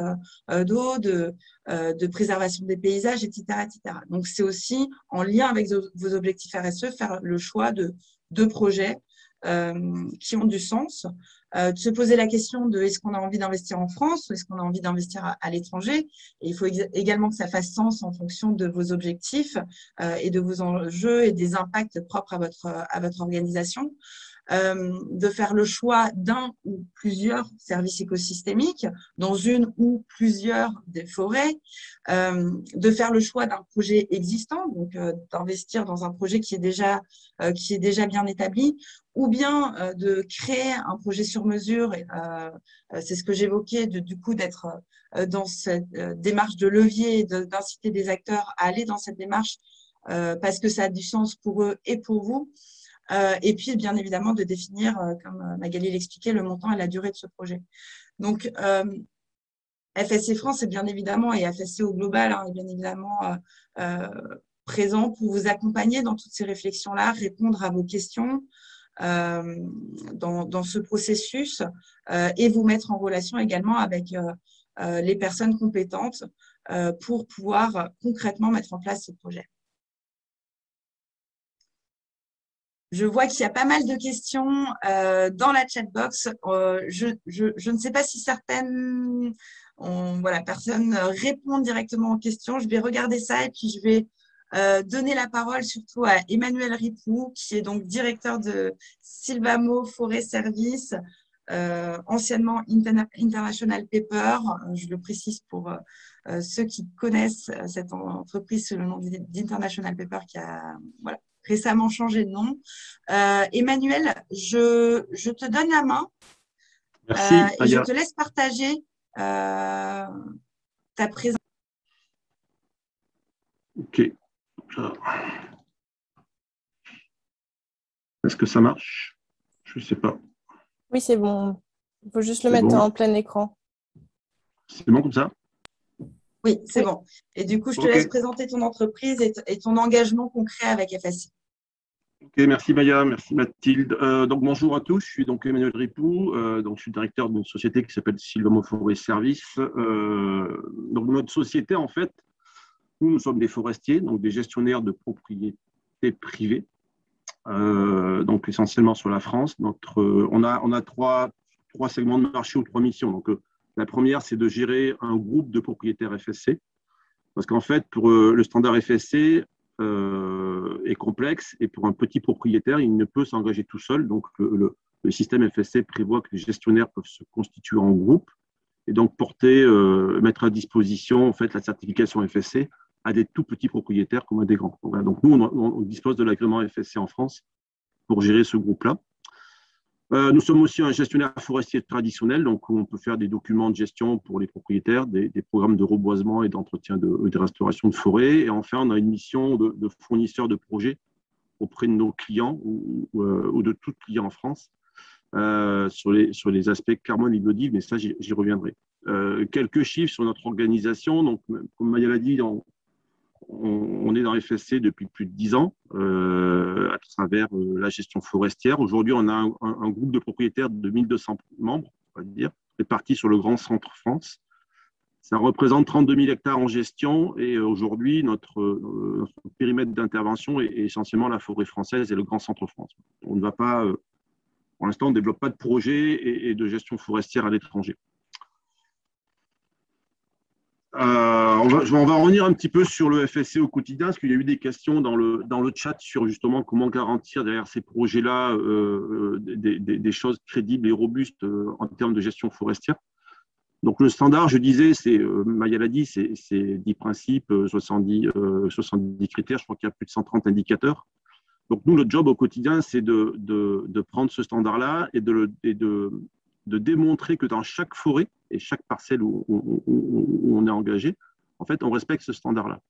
S1: d'eau, de préservation des paysages, etc., etc. Donc, c'est aussi en lien avec vos objectifs RSE, faire le choix de projets qui ont du sens, de se poser la question de est-ce qu'on a envie d'investir en France ou est-ce qu'on a envie d'investir à l'étranger. Et il faut également que ça fasse sens en fonction de vos objectifs et de vos enjeux et des impacts propres à votre organisation. De faire le choix d'un ou plusieurs services écosystémiques dans une ou plusieurs des forêts, de faire le choix d'un projet existant, donc d'investir dans un projet qui est déjà bien établi, ou bien de créer un projet sur mesure. C'est ce que j'évoquais, du coup d'être dans cette démarche de levier, d'inciter des acteurs à aller dans cette démarche parce que ça a du sens pour eux et pour vous. Et puis, bien évidemment, de définir, comme Magali l'expliquait, le montant et la durée de ce projet. Donc, FSC France est bien évidemment, et FSC au global, hein, est bien évidemment présent pour vous accompagner dans toutes ces réflexions-là, répondre à vos questions dans ce processus et vous mettre en relation également avec les personnes compétentes pour pouvoir concrètement mettre en place ce projet. Je vois qu'il y a pas mal de questions dans la chatbox. Je ne sais pas si certaines personnes répondent directement aux questions. Je vais regarder ça et puis je vais donner la parole surtout à Emmanuel Ripoux, qui est donc directeur de Sylvamo Forêt Service, anciennement International Paper. Je le précise pour ceux qui connaissent cette entreprise sous le nom d'International Paper qui a récemment changé de nom. Emmanuel, je te donne la main.
S2: Merci,
S1: et je te laisse partager ta présentation.
S2: Ok. Est-ce que ça marche? Je ne sais pas.
S5: Oui, c'est bon. Il faut juste le mettre en plein écran.
S2: C'est bon comme ça?
S1: Oui, c'est bon. Et du coup, je te laisse présenter ton entreprise et ton engagement concret avec FSI.
S2: Ok, merci Maya, merci Mathilde. Donc bonjour à tous, je suis donc Emmanuel Ripoux, donc je suis directeur d'une société qui s'appelle Sylvamo Forêt Service. Donc notre société, en fait, nous sommes des forestiers, donc des gestionnaires de propriétés privées, donc essentiellement sur la France. On a trois segments de marché ou trois missions. Donc la première, c'est de gérer un groupe de propriétaires FSC, parce qu'en fait, pour le standard FSC, est complexe et pour un petit propriétaire, il ne peut s'engager tout seul. Donc, le système FSC prévoit que les gestionnaires peuvent se constituer en groupe et donc mettre à disposition en fait, la certification FSC à des tout petits propriétaires comme à des grands. Donc nous, on dispose de l'agrément FSC en France pour gérer ce groupe-là. Nous sommes aussi un gestionnaire forestier traditionnel, donc on peut faire des documents de gestion pour les propriétaires, des programmes de reboisement et d'entretien de restauration de forêt. Et enfin, on a une mission de fournisseur de projets auprès de nos clients ou de tous clients en France sur les aspects carbone et biodive, mais ça, j'y reviendrai. Quelques chiffres sur notre organisation. Donc, comme Maya l'a dit, on est dans FSC depuis plus de 10 ans à travers la gestion forestière. Aujourd'hui, on a un groupe de propriétaires de 1200 membres, on va dire, répartis sur le Grand Centre France. Ça représente 32 000 hectares en gestion et aujourd'hui, notre périmètre d'intervention est essentiellement la forêt française et le Grand Centre France. On ne va pas, pour l'instant, on ne développe pas de projet et de gestion forestière à l'étranger. On va revenir un petit peu sur le FSC au quotidien, parce qu'il y a eu des questions dans le chat sur justement comment garantir derrière ces projets-là des choses crédibles et robustes en termes de gestion forestière. Donc le standard, je disais, Maya l'a dit, c'est 10 principes, 70 critères, je crois qu'il y a plus de 130 indicateurs. Donc nous, notre job au quotidien, c'est de prendre ce standard-là et de démontrer que dans chaque forêt et chaque parcelle où on est engagé, en fait, on respecte ce standard-là.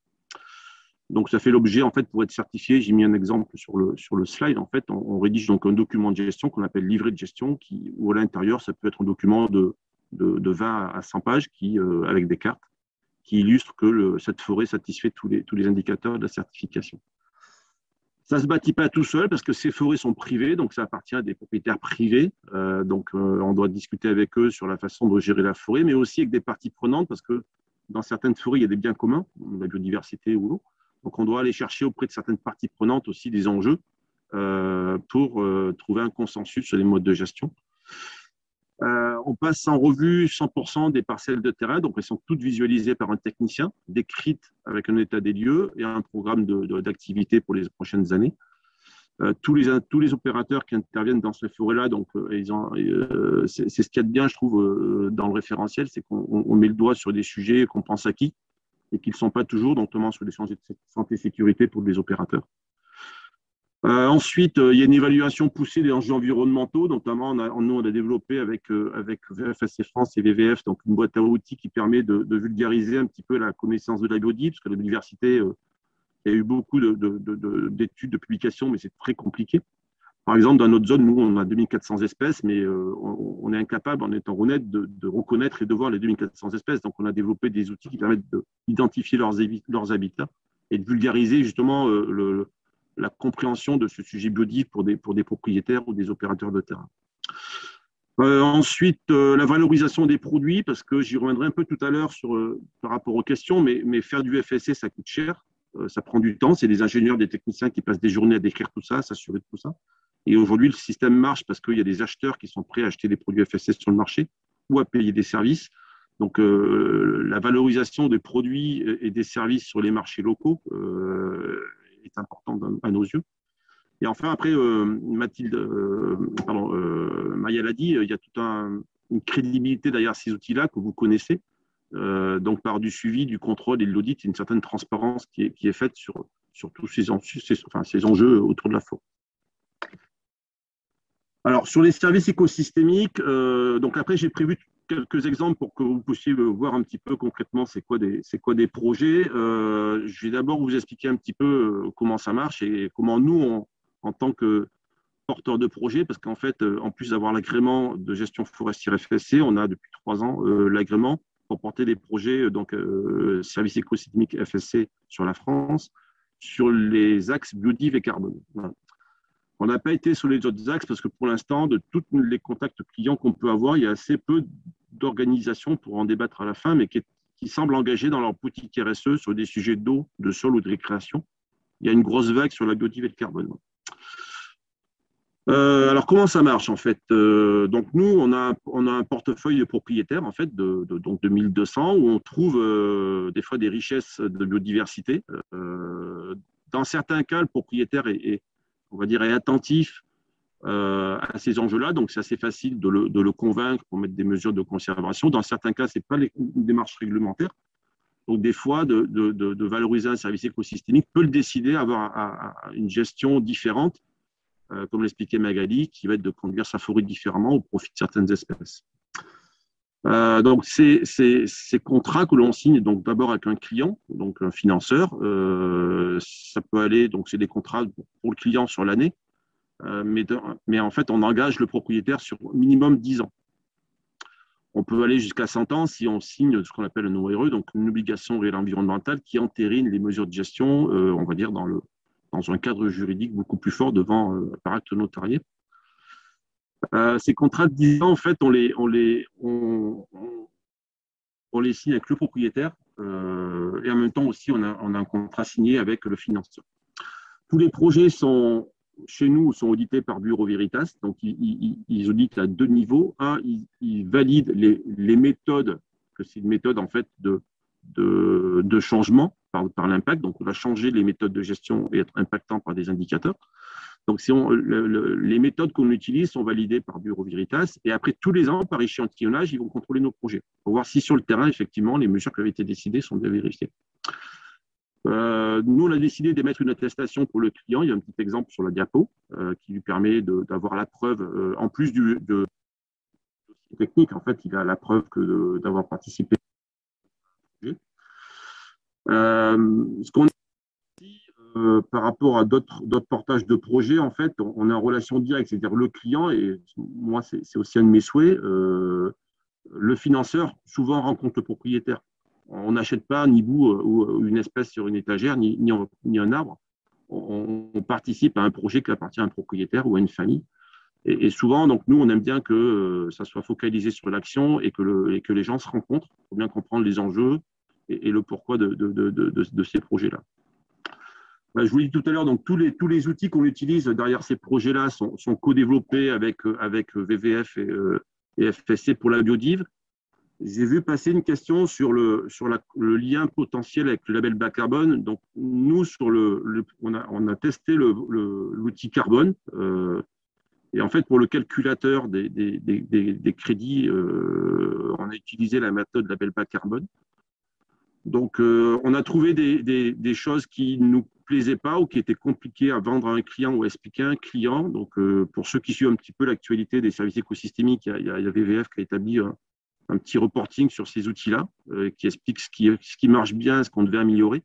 S2: Donc, ça fait l'objet, en fait, pour être certifié, j'ai mis un exemple sur le slide, en fait, on rédige donc un document de gestion qu'on appelle livret de gestion, où à l'intérieur, ça peut être un document de 20 à 100 pages avec des cartes qui illustrent que cette forêt satisfait tous les indicateurs de la certification. Ça ne se bâtit pas tout seul parce que ces forêts sont privées, donc ça appartient à des propriétaires privés. Donc, on doit discuter avec eux sur la façon de gérer la forêt, mais aussi avec des parties prenantes parce que dans certaines forêts, il y a des biens communs, la biodiversité ou l'eau. Donc, on doit aller chercher auprès de certaines parties prenantes aussi des enjeux pour trouver un consensus sur les modes de gestion. On passe en revue 100% des parcelles de terrain, donc elles sont toutes visualisées par un technicien, décrites avec un état des lieux et un programme d'activité pour les prochaines années. Tous les opérateurs qui interviennent dans ces forêts-là, donc c'est ce qu'il y a de bien, je trouve, dans le référentiel, c'est qu'on met le doigt sur des sujets qu'on pense acquis et qui ne le sont pas toujours, notamment sur les sujets de santé et sécurité pour les opérateurs. Ensuite, il y a une évaluation poussée des enjeux environnementaux, notamment nous on a développé avec FSC France et VVF donc une boîte à outils qui permet de vulgariser un petit peu la connaissance de la biodiversité, parce que la biodiversité, il y a eu beaucoup d'études, de publications, mais c'est très compliqué. Par exemple, dans notre zone, nous on a 2400 espèces, mais on est incapable, en étant honnête, de reconnaître et de voir les 2400 espèces. Donc on a développé des outils qui permettent d'identifier leurs habitats et de vulgariser justement la compréhension de ce sujet biodive pour des propriétaires ou des opérateurs de terrain. Ensuite, la valorisation des produits, parce que j'y reviendrai un peu tout à l'heure par rapport aux questions, mais faire du FSC, ça coûte cher, ça prend du temps, c'est des ingénieurs, des techniciens qui passent des journées à décrire tout ça, à s'assurer de tout ça. Et aujourd'hui, le système marche parce qu'il y a des acheteurs qui sont prêts à acheter des produits FSC sur le marché ou à payer des services. Donc, la valorisation des produits et des services sur les marchés locaux est importante à nos yeux. Et enfin, après, Maya l'a dit, il y a toute une crédibilité derrière ces outils-là que vous connaissez. Donc, par du suivi, du contrôle et de l'audit, une certaine transparence qui est faite sur tous ces enjeux autour de la forêt. Alors, sur les services écosystémiques, donc après, j'ai prévu quelques exemples pour que vous puissiez voir un petit peu concrètement c'est quoi des projets. Je vais d'abord vous expliquer un petit peu comment ça marche et comment nous, en tant que porteurs de projets, parce qu'en fait, en plus d'avoir l'agrément de gestion forestière FSC, on a depuis 3 ans l'agrément pour porter des projets, donc services écosystémiques FSC sur la France, sur les axes biodive et carbone. Voilà. On n'a pas été sur les autres axes parce que pour l'instant, de tous les contacts clients qu'on peut avoir, il y a assez peu d'organisations pour en débattre à la fin, mais qui semblent engagées dans leur politique RSE sur des sujets d'eau, de sol ou de récréation. Il y a une grosse vague sur la biodive et le carbone. Alors, comment ça marche en fait? Donc, nous, on a un portefeuille de propriétaires en fait, donc de 1200 où on trouve des fois des richesses de biodiversité. Dans certains cas, le propriétaire on va dire, est attentif à ces enjeux-là, donc c'est assez facile de le convaincre pour mettre des mesures de conservation. Dans certains cas, ce n'est pas une démarche réglementaire. Donc, des fois, de valoriser un service écosystémique peut le décider à avoir une gestion différente, comme l'expliquait Magali, qui va être de conduire sa forêt différemment au profit de certaines espèces. Donc, ces contrats que l'on signe donc d'abord avec un client, donc un financeur, ça peut aller, donc c'est des contrats pour le client sur l'année, mais en fait, on engage le propriétaire sur minimum 10 ans. On peut aller jusqu'à 100 ans si on signe ce qu'on appelle un ORE, donc une obligation réelle environnementale qui entérine les mesures de gestion, on va dire, dans un cadre juridique beaucoup plus fort par acte notarié. Ces contrats de 10 ans, en fait, on les signe avec le propriétaire et en même temps aussi, on a un contrat signé avec le financeur. Tous les projets chez nous sont audités par Bureau Veritas, donc ils auditent à 2 niveaux. Un, ils valident les méthodes, que c'est une méthode en fait de changement par l'impact, donc on va changer les méthodes de gestion et être impactant par des indicateurs. Donc, les méthodes qu'on utilise sont validées par Bureau Veritas et après, tous les ans, par échantillonnage, ils vont contrôler nos projets pour voir si sur le terrain, effectivement, les mesures qui avaient été décidées sont bien vérifiées. Nous, on a décidé d'émettre une attestation pour le client. Il y a un petit exemple sur la diapo qui lui permet d'avoir la preuve, en plus de technique, en fait, il a la preuve d'avoir participé. Ce qu'on par rapport à d'autres portages de projets, en fait, on est en relation directe, c'est-à-dire le client, et moi, c'est aussi un de mes souhaits, le financeur souvent rencontre le propriétaire. On n'achète pas ni bout ou une espèce sur une étagère, ni un arbre. On participe à un projet qui appartient à un propriétaire ou à une famille. Et souvent, donc, nous, on aime bien que ça soit focalisé sur l'action et que les gens se rencontrent pour bien comprendre les enjeux et le pourquoi de ces projets-là. Je vous l'ai dit tout à l'heure, donc tous les outils qu'on utilise derrière ces projets-là sont co-développés avec VVF et FSC pour la biodive. J'ai vu passer une question sur le lien potentiel avec le label bas carbone. Donc, nous, on a testé l'outil carbone. Et en fait, pour le calculateur des crédits, on a utilisé la méthode label bas carbone. Donc, on a trouvé des choses qui ne nous plaisaient pas ou qui étaient compliquées à vendre à un client ou à expliquer à un client. Donc, pour ceux qui suivent un petit peu l'actualité des services écosystémiques, il y a VVF qui a établi un petit reporting sur ces outils-là qui explique ce qui marche bien, ce qu'on devait améliorer.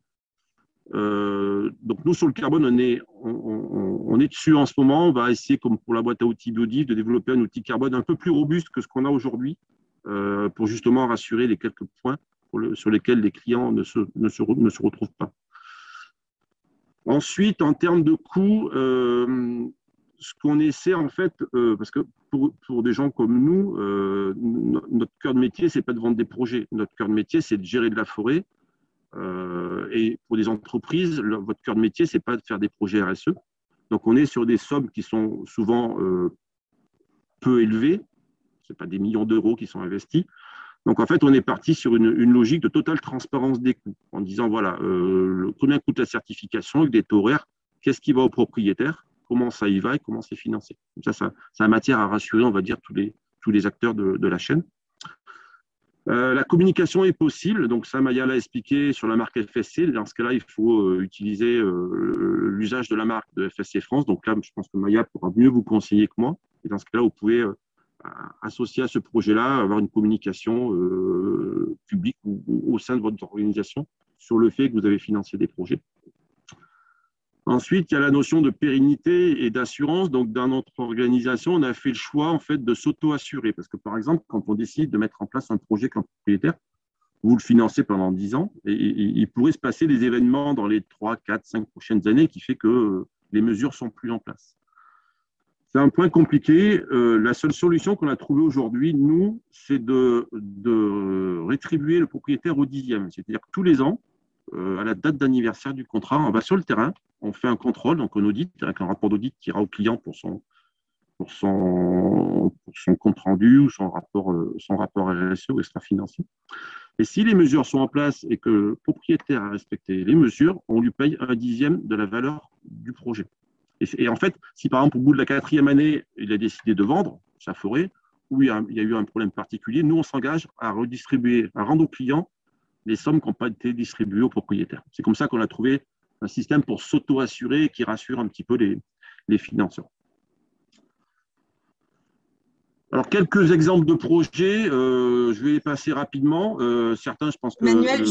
S2: Donc, nous, sur le carbone, on est dessus en ce moment. On va essayer, comme pour la boîte à outils biodive, de développer un outil carbone un peu plus robuste que ce qu'on a aujourd'hui pour justement rassurer les quelques points sur lesquels les clients ne se retrouvent pas. Ensuite, en termes de coûts, ce qu'on essaie en fait, parce que pour des gens comme nous, notre cœur de métier, ce n'est pas de vendre des projets. Notre cœur de métier, c'est de gérer de la forêt. Et pour des entreprises, votre cœur de métier, ce n'est pas de faire des projets RSE. Donc, on est sur des sommes qui sont souvent peu élevées. Ce n'est pas des millions d'euros qui sont investis. Donc, en fait, on est parti sur une logique de totale transparence des coûts, en disant, voilà, combien coûte la certification avec des taux horaires, qu'est-ce qui va au propriétaire, comment ça y va et comment c'est financé. Comme ça a matière à rassurer, on va dire, tous les acteurs de la chaîne. La communication est possible, donc ça, Maya l'a expliqué sur la marque FSC. Dans ce cas-là, il faut utiliser l'usage de la marque de FSC France. Donc là, je pense que Maya pourra mieux vous conseiller que moi. Et dans ce cas-là, vous pouvez associer à ce projet-là, avoir une communication publique ou au sein de votre organisation sur le fait que vous avez financé des projets. Ensuite, il y a la notion de pérennité et d'assurance. Donc, dans notre organisation, on a fait le choix en fait, de s'auto-assurer. Parce que, par exemple, quand on décide de mettre en place un projet comme propriétaire, vous le financez pendant 10 ans et il pourrait se passer des événements dans les 3, 4, 5 prochaines années qui fait que les mesures ne sont plus en place. C'est un point compliqué. La seule solution qu'on a trouvée aujourd'hui, nous, c'est de rétribuer le propriétaire au 10e. C'est-à-dire que tous les ans, à la date d'anniversaire du contrat, on va sur le terrain, on fait un contrôle, donc un audit, avec un rapport d'audit qui ira au client pour son compte rendu ou son rapport RSE ou extra-financier. Et si les mesures sont en place et que le propriétaire a respecté les mesures, on lui paye un 10e de la valeur du projet. Et en fait, si par exemple, au bout de la 4e année, il a décidé de vendre sa forêt, ou il y a eu un problème particulier, nous, on s'engage à redistribuer, à rendre au client les sommes qui n'ont pas été distribuées aux propriétaires. C'est comme ça qu'on a trouvé un système pour s'auto-assurer et qui rassure un petit peu les financeurs. Alors, quelques exemples de projets, je vais les passer rapidement. Certains, je pense que…
S1: Manuel,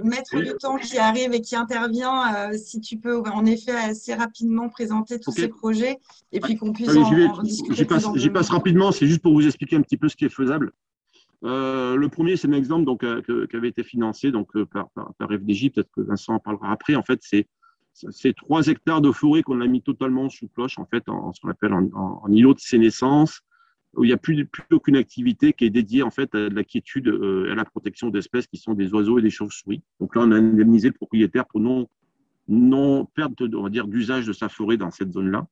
S1: maître du temps qui arrive et qui intervient, si tu peux en effet assez rapidement présenter tous ces projets et puis qu'on puisse en discuter plus amplement.
S2: J'y passe rapidement, c'est juste pour vous expliquer un petit peu ce qui est faisable. Le premier, c'est un exemple donc, qui avait été financé donc, par FDJ, peut-être que Vincent en parlera après. En fait, c'est 3 hectares de forêt qu'on a mis totalement sous cloche, en fait, ce qu'on appelle en îlot de sénescence, où il n'y a plus aucune activité qui est dédiée en fait, à la quiétude et à la protection d'espèces qui sont des oiseaux et des chauves-souris. Donc là, on a indemnisé le propriétaire pour non perte, on va dire, d'usage de sa forêt dans cette zone-là.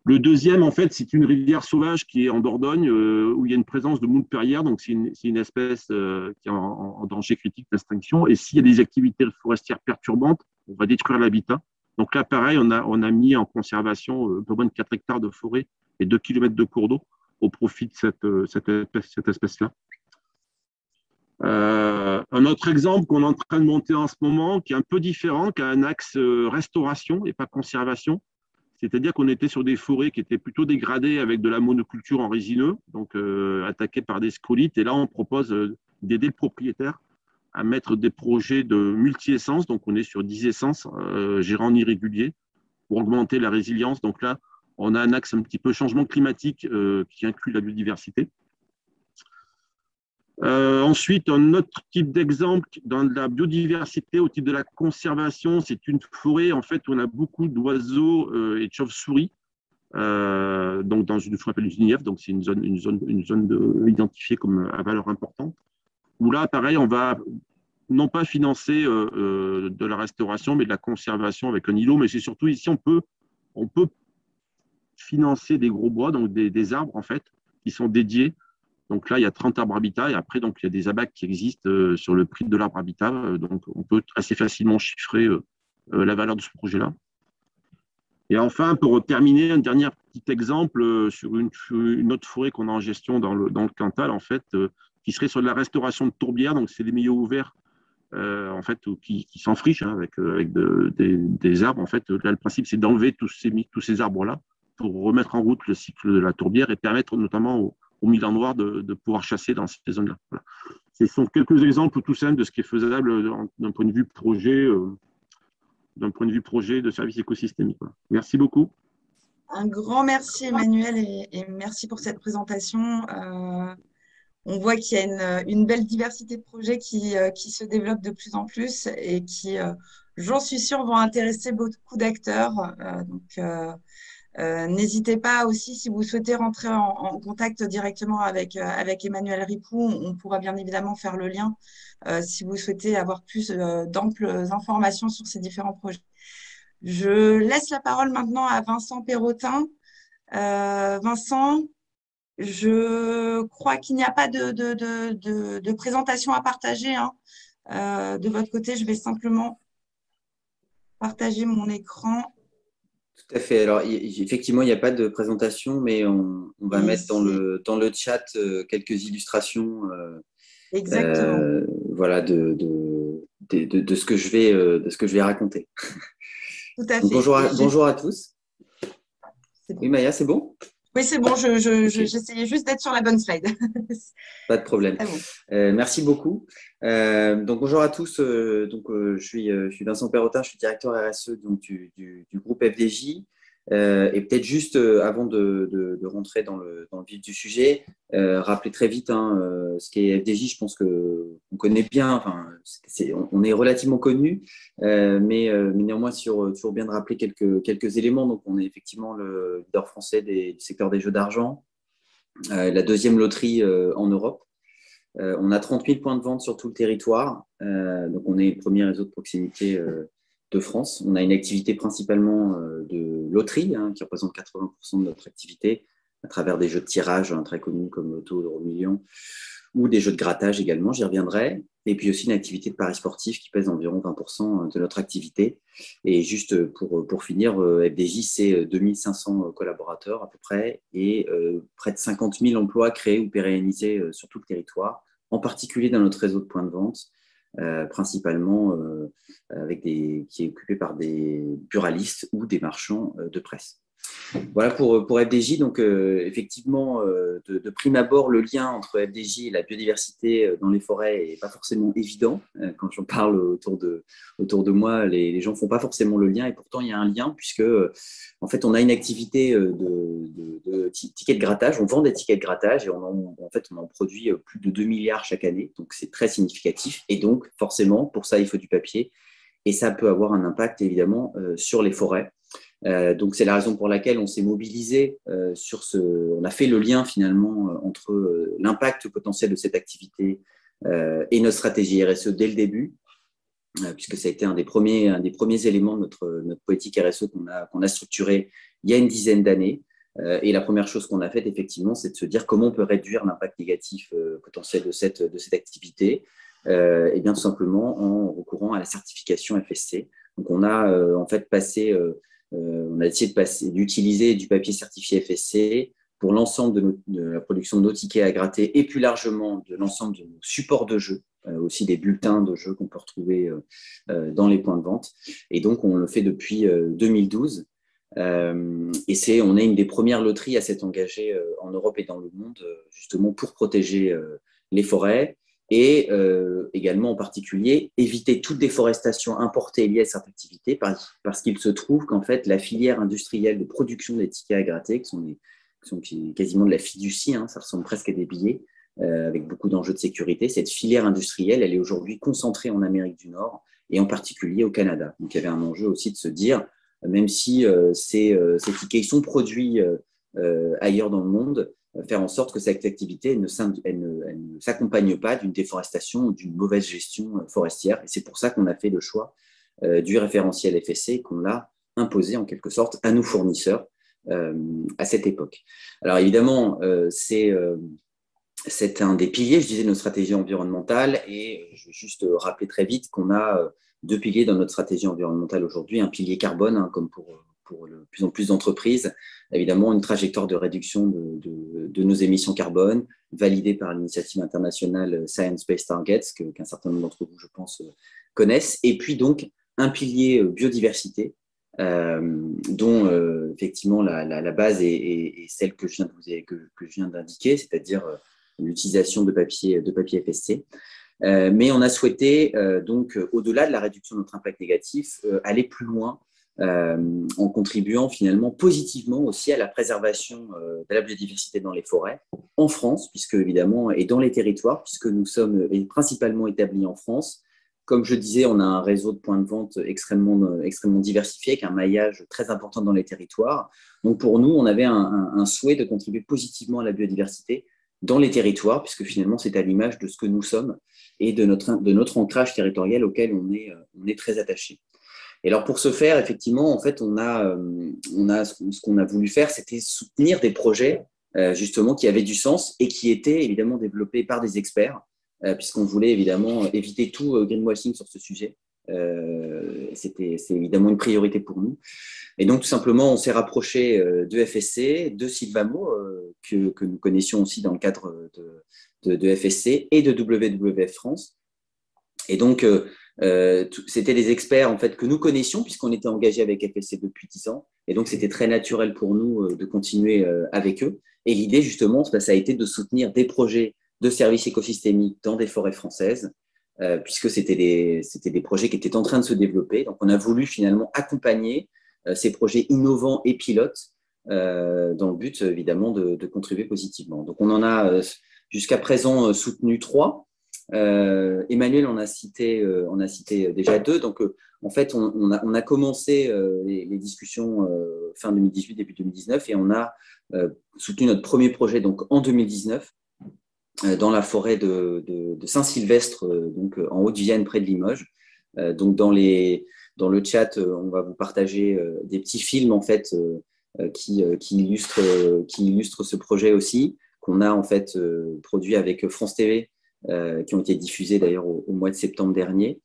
S2: Le deuxième, en fait, c'est une rivière sauvage qui est en Dordogne, où il y a une présence de moule perrière, donc c'est une espèce qui est en danger critique d'extinction. Et s'il y a des activités forestières perturbantes, on va détruire l'habitat. Donc là, pareil, on a mis en conservation un peu moins de 4 hectares de forêt et 2 km de cours d'eau au profit de cette espèce-là. Un autre exemple qu'on est en train de monter en ce moment, qui est un peu différent, qui a un axe restauration et pas conservation. C'est-à-dire qu'on était sur des forêts qui étaient plutôt dégradées avec de la monoculture en résineux, donc attaquées par des scolites. Et là, on propose d'aider le propriétaire à mettre des projets de multi-essences. Donc, on est sur 10 essences gérant en irrégulier pour augmenter la résilience. Donc là, on a un axe un petit peu changement climatique qui inclut la biodiversité. Ensuite, un autre type d'exemple dans la biodiversité au titre de la conservation, c'est une forêt en fait où on a beaucoup d'oiseaux et de chauves-souris. Donc dans ce qu'on appelle une ZNIF, donc c'est une zone identifiée comme à valeur importante. Où là, pareil, on va non pas financer de la restauration, mais de la conservation avec un îlot. Mais c'est surtout ici, on peut financer des gros bois, donc des arbres en fait, qui sont dédiés. Donc là, il y a 30 arbres habitat et après, donc, il y a des abacs qui existent sur le prix de l'arbre habitat. Donc, on peut assez facilement chiffrer la valeur de ce projet-là. Et enfin, pour terminer, un dernier petit exemple sur une autre forêt qu'on a en gestion dans le Cantal, en fait, qui serait sur de la restauration de tourbières. Donc, c'est des milieux ouverts, en fait, qui s'enfrichent avec des arbres. En fait, là, le principe, c'est d'enlever tous ces arbres-là pour remettre en route le cycle de la tourbière et permettre notamment au Milan Noir de pouvoir chasser dans ces zones-là. Voilà. Ce sont quelques exemples tout simples de ce qui est faisable d'un point de vue projet, de service écosystémique. Voilà. Merci beaucoup.
S1: Un grand merci Emmanuel et merci pour cette présentation. On voit qu'il y a une belle diversité de projets qui se développent de plus en plus et qui, j'en suis sûre, vont intéresser beaucoup d'acteurs. N'hésitez pas aussi, si vous souhaitez rentrer en contact directement avec Emmanuel Ripoux, on pourra bien évidemment faire le lien si vous souhaitez avoir plus d'amples informations sur ces différents projets. Je laisse la parole maintenant à Vincent Perrotin. Vincent, Je crois qu'il n'y a pas de présentation à partager, hein. De votre côté, je vais simplement partager mon écran.
S6: Tout à fait. Alors, effectivement, il n'y a pas de présentation, mais on va
S1: Et
S6: mettre
S1: ici,
S6: dans le chat quelques illustrations
S1: exactement.
S6: voilà, de ce que de ce que je vais raconter.
S1: Tout à
S6: Donc,
S1: fait. Et
S6: bonjour à tous.
S1: c'est bon.
S6: Oui, Maya, c'est bon?
S1: Oui, c'est bon.
S6: Ok,
S1: J'essayais juste d'être sur la bonne slide.
S6: pas de problème.
S1: C'est bon.
S6: Merci beaucoup. Donc, bonjour à tous. Je suis Vincent Perrotin, je suis directeur RSE donc, du groupe FDJ. Et peut-être juste avant de rentrer dans le vif du sujet, rappeler très vite ce qu'est FDJ. Je pense qu'on connaît bien, enfin, on est relativement connu, mais néanmoins, toujours bien de rappeler quelques éléments. Donc, on est effectivement le leader français du secteur des jeux d'argent, la deuxième loterie en Europe. On a 30 000 points de vente sur tout le territoire. Donc, on est le premier réseau de proximité de France. On a une activité principalement de loterie, qui représente 80% de notre activité, à travers des jeux de tirage très connus comme Loto, Euro Million, ou des jeux de grattage également, j'y reviendrai. Et puis aussi une activité de paris sportif qui pèse environ 20% de notre activité. Et juste pour finir, FDJ, c'est 2500 collaborateurs à peu près et près de 50 000 emplois créés ou pérennisés sur tout le territoire, en particulier dans notre réseau de points de vente, principalement qui est occupé par des buralistes ou des marchands de presse. Voilà pour FDJ. Donc, effectivement, de prime abord, le lien entre FDJ et la biodiversité dans les forêts n'est pas forcément évident. Quand j'en parle autour de moi, les gens ne font pas forcément le lien. Et pourtant, il y a un lien puisque, en fait, on a une activité de tickets de grattage. On vend des tickets de grattage et on en produit plus de 2 milliards chaque année. Donc, c'est très significatif. Et donc, forcément, pour ça, il faut du papier. Et ça peut avoir un impact, évidemment, sur les forêts. Donc, c'est la raison pour laquelle on s'est mobilisé on a fait le lien finalement entre l'impact potentiel de cette activité et notre stratégie RSE dès le début, puisque ça a été un des premiers éléments de notre politique RSE qu'on a structuré il y a une dizaine d'années. Et la première chose qu'on a faite, effectivement, c'est de se dire comment on peut réduire l'impact négatif potentiel de cette activité. Et bien tout simplement en recourant à la certification FSC. Donc, on a en fait on a essayé d'utiliser du papier certifié FSC pour l'ensemble de la production de nos tickets à gratter et plus largement de l'ensemble de nos supports de jeu, aussi des bulletins de jeu qu'on peut retrouver dans les points de vente. Et donc, on le fait depuis 2012. Et on est une des premières loteries à s'être engagée en Europe et dans le monde, justement pour protéger les forêts et également en particulier éviter toute déforestation importée liée à cette activité parce qu'il se trouve qu'en fait la filière industrielle de production des tickets à gratter, qui sont quasiment de la fiducie, ça ressemble presque à des billets avec beaucoup d'enjeux de sécurité, cette filière industrielle, elle est aujourd'hui concentrée en Amérique du Nord et en particulier au Canada. Donc il y avait un enjeu aussi de se dire, même si ces tickets sont produits ailleurs dans le monde, faire en sorte que cette activité ne s'accompagne pas d'une déforestation ou d'une mauvaise gestion forestière. Et c'est pour ça qu'on a fait le choix du référentiel FSC et qu'on l'a imposé en quelque sorte à nos fournisseurs à cette époque. Alors évidemment, c'est un des piliers, je disais, de notre stratégie environnementale. Et je vais juste rappeler très vite qu'on a deux piliers dans notre stratégie environnementale aujourd'hui. Un pilier carbone, comme pour de plus en plus d'entreprises, évidemment une trajectoire de réduction de nos émissions carbone, validée par l'initiative internationale Science Based Targets, qu'un certain nombre d'entre vous, je pense, connaissent. Et puis donc un pilier biodiversité, dont effectivement la base est celle que je viens d'indiquer, c'est-à-dire l'utilisation de papier FSC. Mais on a souhaité, donc, au-delà de la réduction de notre impact négatif, aller plus loin en contribuant finalement positivement aussi à la préservation de la biodiversité dans les forêts, en France, puisque évidemment, et dans les territoires, puisque nous sommes principalement établis en France. Comme je disais, on a un réseau de points de vente extrêmement diversifié, avec un maillage très important dans les territoires. Donc pour nous, on avait un souhait de contribuer positivement à la biodiversité dans les territoires, puisque finalement, c'est à l'image de ce que nous sommes et de notre ancrage territorial auquel on est très attaché. Et alors, pour ce faire, effectivement, en fait, ce qu'on a voulu faire, c'était soutenir des projets justement, qui avaient du sens et qui étaient évidemment développés par des experts, puisqu'on voulait évidemment éviter tout greenwashing sur ce sujet. C'est évidemment une priorité pour nous. Et donc, tout simplement, on s'est rapproché de FSC, de Sylvamo, que nous connaissions aussi dans le cadre de FSC, et de WWF France. Et donc, c'était des experts en fait, que nous connaissions, puisqu'on était engagés avec FSC depuis 10 ans. Et donc, c'était très naturel pour nous de continuer avec eux. Et l'idée, justement, ça a été de soutenir des projets de services écosystémiques dans des forêts françaises, puisque c'était des projets qui étaient en train de se développer. Donc, on a voulu finalement accompagner ces projets innovants et pilotes dans le but, évidemment, de contribuer positivement. Donc, on en a jusqu'à présent soutenu 3. Emmanuel en a cité déjà 2. Donc, en fait, on a commencé les discussions fin 2018, début 2019, et on a soutenu notre premier projet donc, en 2019 dans la forêt de Saint-Sylvestre, donc en Haute-Vienne, près de Limoges. Donc, dans le chat, on va vous partager des petits films en fait, qui illustrent ce projet aussi, qu'on a en fait produit avec France TV, qui ont été diffusés d'ailleurs au mois de septembre dernier.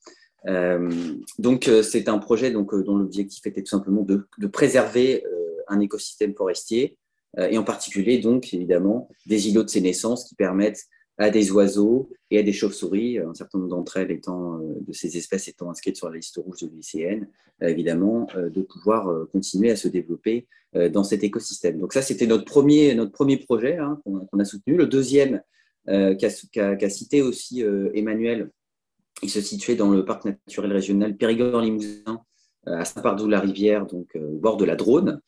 S6: Donc, c'est un projet dont l'objectif était tout simplement de préserver un écosystème forestier, et en particulier, donc, évidemment, des îlots de sénescence qui permettent à des oiseaux et à des chauves-souris, un certain nombre d'entre elles de ces espèces étant inscrites sur la liste rouge de l'ICN, évidemment, de pouvoir continuer à se développer dans cet écosystème. Donc ça, c'était notre premier projet qu'on a soutenu. Le deuxième, qu'a cité aussi Emmanuel, il se situait dans le parc naturel régional Périgord-Limousin, à Saint-Pardoux-la-Rivière, donc au bord de la Dronne.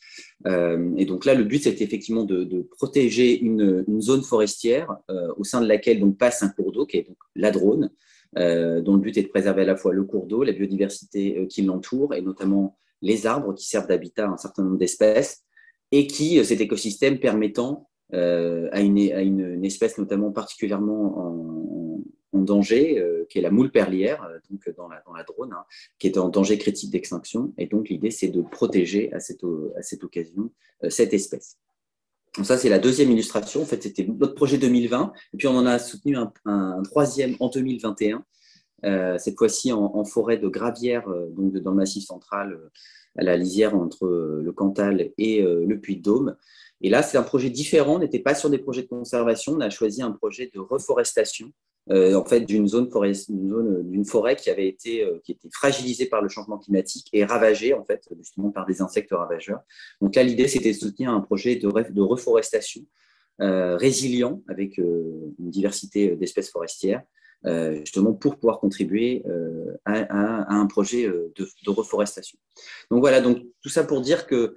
S6: Et donc là, le but, c'était effectivement de protéger une zone forestière au sein de laquelle donc, passe un cours d'eau, qui est donc la Dronne, dont le but est de préserver à la fois le cours d'eau, la biodiversité qui l'entoure, et notamment les arbres qui servent d'habitat à un certain nombre d'espèces, et cet écosystème permettant à une espèce notamment particulièrement en danger, qui est la moule perlière, donc dans la Dronne, qui est en danger critique d'extinction. Et donc, l'idée, c'est de protéger à cette occasion cette espèce. Donc ça, c'est la deuxième illustration. En fait, c'était notre projet 2020. Et puis, on en a soutenu un troisième en 2021, cette fois-ci en forêt de Gravière, donc dans le Massif central, à la lisière entre le Cantal et le Puy-de-Dôme. Et là, c'est un projet différent. On n'était pas sur des projets de conservation. On a choisi un projet de reforestation, en fait, d'une forêt qui était fragilisée par le changement climatique et ravagée, en fait, justement par des insectes ravageurs. Donc là, l'idée, c'était de soutenir un projet de reforestation résilient avec une diversité d'espèces forestières, justement pour pouvoir contribuer à un projet de reforestation. Donc voilà, donc tout ça pour dire que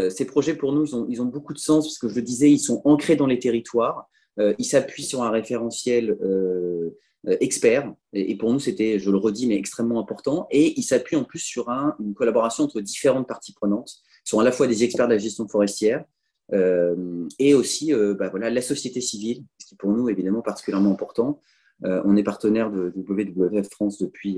S6: ces projets, pour nous, ils ont beaucoup de sens, parce que je le disais, ils sont ancrés dans les territoires, ils s'appuient sur un référentiel expert, et pour nous, c'était, je le redis, mais extrêmement important, et ils s'appuient en plus sur une collaboration entre différentes parties prenantes, qui sont à la fois des experts de la gestion forestière, et aussi voilà, la société civile, ce qui pour nous est évidemment particulièrement important. On est partenaire de WWF France depuis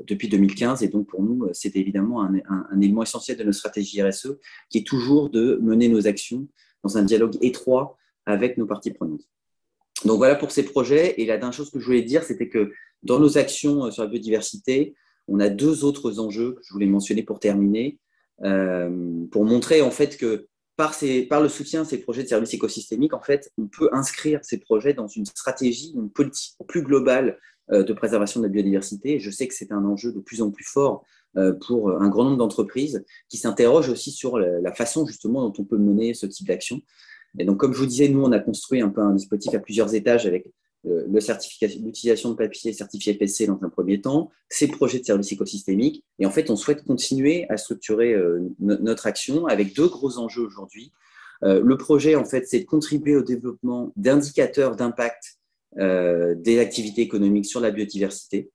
S6: 2015, et donc pour nous, c'est évidemment un élément essentiel de notre stratégie RSE, qui est toujours de mener nos actions dans un dialogue étroit avec nos parties prenantes. Donc voilà pour ces projets. Et la dernière chose que je voulais dire, c'était que dans nos actions sur la biodiversité, on a 2 autres enjeux que je voulais mentionner pour terminer, pour montrer en fait que par le soutien à ces projets de services écosystémiques, en fait, on peut inscrire ces projets dans une stratégie, une politique plus globale de préservation de la biodiversité. Et je sais que c'est un enjeu de plus en plus fort pour un grand nombre d'entreprises qui s'interrogent aussi sur la façon justement dont on peut mener ce type d'action. Et donc, comme je vous disais, nous, on a construit un peu un dispositif à plusieurs étages avec l'utilisation de papier certifié FSC dans un premier temps, ces projets de services écosystémiques. Et en fait, on souhaite continuer à structurer notre action avec 2 gros enjeux aujourd'hui. Le projet, en fait, c'est de contribuer au développement d'indicateurs d'impact des activités économiques sur la biodiversité,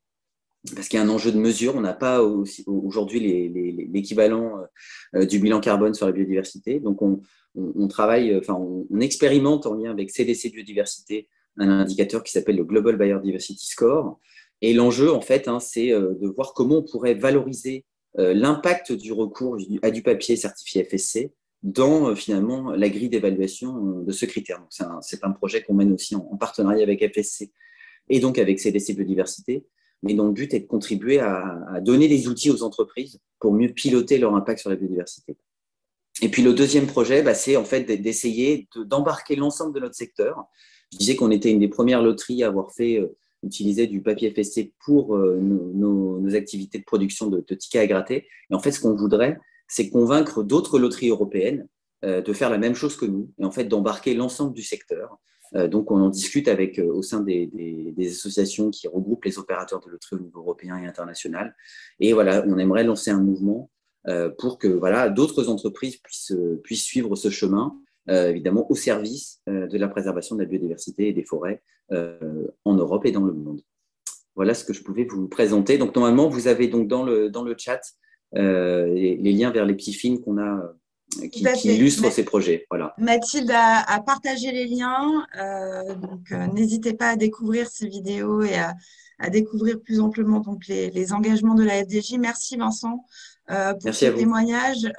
S6: parce qu'il y a un enjeu de mesure. On n'a pas aujourd'hui l'équivalent du bilan carbone sur la biodiversité. Donc, on travaille, on expérimente en lien avec CDC Biodiversité un indicateur qui s'appelle le Global Biodiversity Score. Et l'enjeu, en fait, c'est de voir comment on pourrait valoriser l'impact du recours à du papier certifié FSC dans finalement la grille d'évaluation de ce critère. Donc, c'est un projet qu'on mène aussi en partenariat avec FSC et donc avec CDC Biodiversité, mais dont le but est de contribuer à donner des outils aux entreprises pour mieux piloter leur impact sur la biodiversité. Et puis le deuxième projet, c'est en fait d'essayer d'embarquer l'ensemble de notre secteur. Je disais qu'on était une des premières loteries à avoir utiliser du papier FSC pour nos activités de production de tickets à gratter. Et en fait, ce qu'on voudrait, c'est convaincre d'autres loteries européennes de faire la même chose que nous et en fait d'embarquer l'ensemble du secteur. Donc, on en discute au sein des associations qui regroupent les opérateurs de loterie au niveau européen et international. Et voilà, on aimerait lancer un mouvement pour que d'autres entreprises puissent suivre ce chemin, évidemment au service de la préservation de la biodiversité et des forêts en Europe et dans le monde. Voilà ce que je pouvais vous présenter. Donc, normalement, vous avez donc dans le chat les liens vers les petits films qu'on a qui illustrent ces projets. Voilà.
S1: Mathilde a partagé les liens. N'hésitez pas à découvrir ces vidéos et à découvrir plus amplement donc, les engagements de la FDJ. Merci Vincent pour ce témoignage.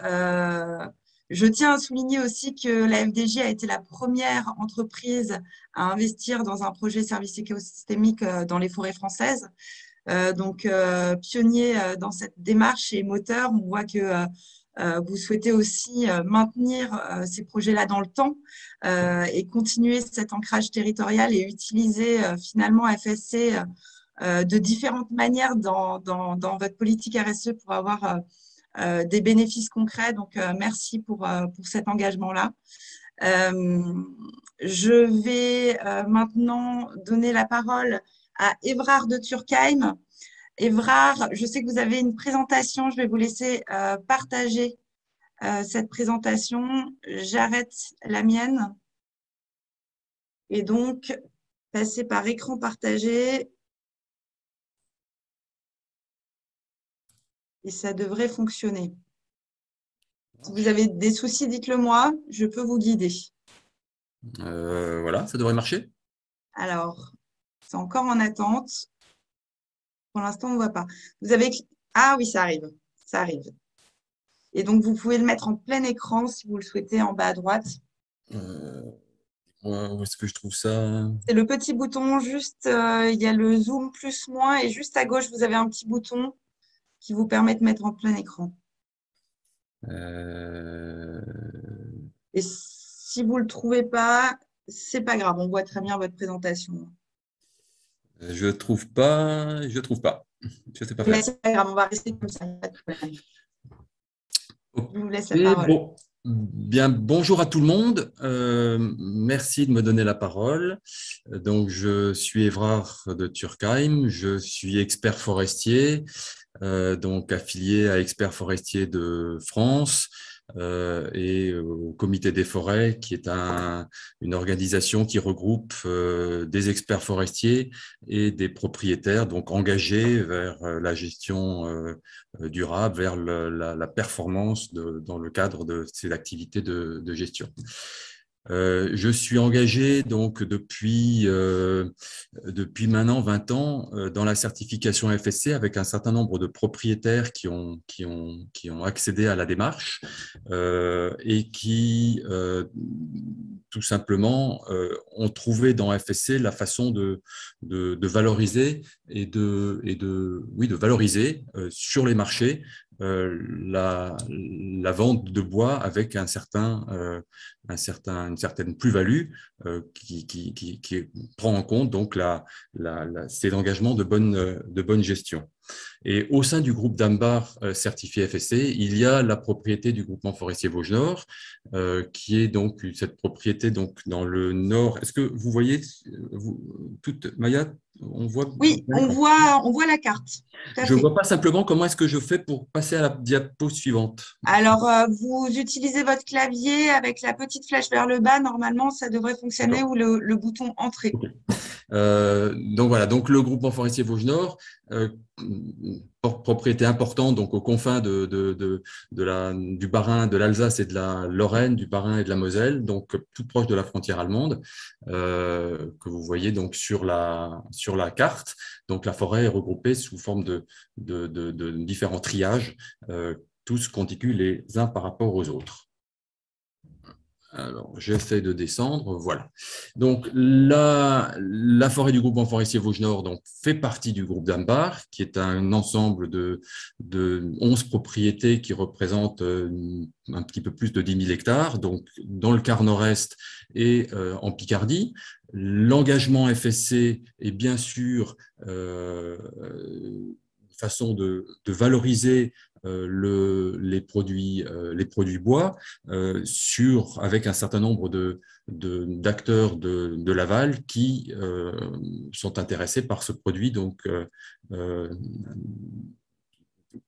S1: Je tiens à souligner aussi que la FDJ a été la première entreprise à investir dans un projet service écosystémique dans les forêts françaises. Pionnier dans cette démarche et moteur, on voit que vous souhaitez aussi maintenir ces projets-là dans le temps et continuer cet ancrage territorial et utiliser finalement FSC de différentes manières dans votre politique RSE pour avoir des bénéfices concrets. Donc, merci pour cet engagement-là. Je vais maintenant donner la parole à Évrard de Turckheim. Évrard, je sais que vous avez une présentation. Je vais vous laisser partager cette présentation. J'arrête la mienne. Et donc, passer par écran partagé. Et ça devrait fonctionner. Si vous avez des soucis, dites-le moi. Je peux vous guider.
S7: Voilà, ça devrait marcher.
S1: Alors, c'est encore en attente. Pour l'instant, on ne voit pas. Vous avez... Ah oui, ça arrive. Ça arrive. Et donc, vous pouvez le mettre en plein écran si vous le souhaitez, en bas à droite.
S7: Où est-ce que je trouve ça?
S1: C'est le petit bouton, juste, il y a le zoom plus moins et juste à gauche, vous avez un petit bouton qui vous permet de mettre en plein écran. Et si vous ne le trouvez pas, c'est pas grave, on voit très bien votre présentation.
S7: Je trouve pas. Je sais pas faire.
S1: C'est pas grave, on va rester comme ça, pas de problème. Je vous laisse la parole.
S7: Bon. Bien, bonjour à tout le monde. Merci de me donner la parole. Donc, je suis Évrard de Turckheim. Je suis expert forestier, donc affilié à Experts forestiers de France et au Comité des forêts, qui est une organisation qui regroupe des experts forestiers et des propriétaires, donc engagés vers la gestion durable, vers la performance dans le cadre de ces activités de gestion. Je suis engagé donc depuis maintenant 20 ans dans la certification FSC avec un certain nombre de propriétaires qui ont accédé à la démarche et qui tout simplement ont trouvé dans FSC la façon de valoriser et de valoriser sur les marchés la vente de bois avec une certaine plus-value qui prend en compte donc ces engagements de bonne gestion. Et au sein du groupe d'Ambar certifié FSC, il y a la propriété du groupement forestier Vosges Nord, qui est donc cette propriété donc dans le nord. Est-ce que vous voyez Maya, on voit?
S1: Oui, on voit la carte.
S7: Je ne vois pas simplement comment est-ce que je fais pour passer à la diapo suivante.
S1: Alors, vous utilisez votre clavier avec la petite flèche vers le bas. Normalement, ça devrait fonctionner, ou le bouton Entrée.
S7: Okay. Donc voilà, donc le groupement forestier Vosges Nord, propriété importante donc aux confins du Bas-Rhin, de l'Alsace et de la Lorraine, du Bas-Rhin et de la Moselle, donc tout proche de la frontière allemande, que vous voyez donc sur la carte. Donc la forêt est regroupée sous forme de différents triages, tous contigus les uns par rapport aux autres. Alors, j'essaie de descendre, voilà. Donc, la forêt du groupement forestier Vosges Nord donc, fait partie du groupe d'Ambar, qui est un ensemble de 11 propriétés qui représentent un petit peu plus de 10 000 hectares, donc dans le quart nord-est et en Picardie. L'engagement FSC est bien sûr une façon de valoriser les produits bois avec un certain nombre d'acteurs de l'aval qui sont intéressés par ce produit donc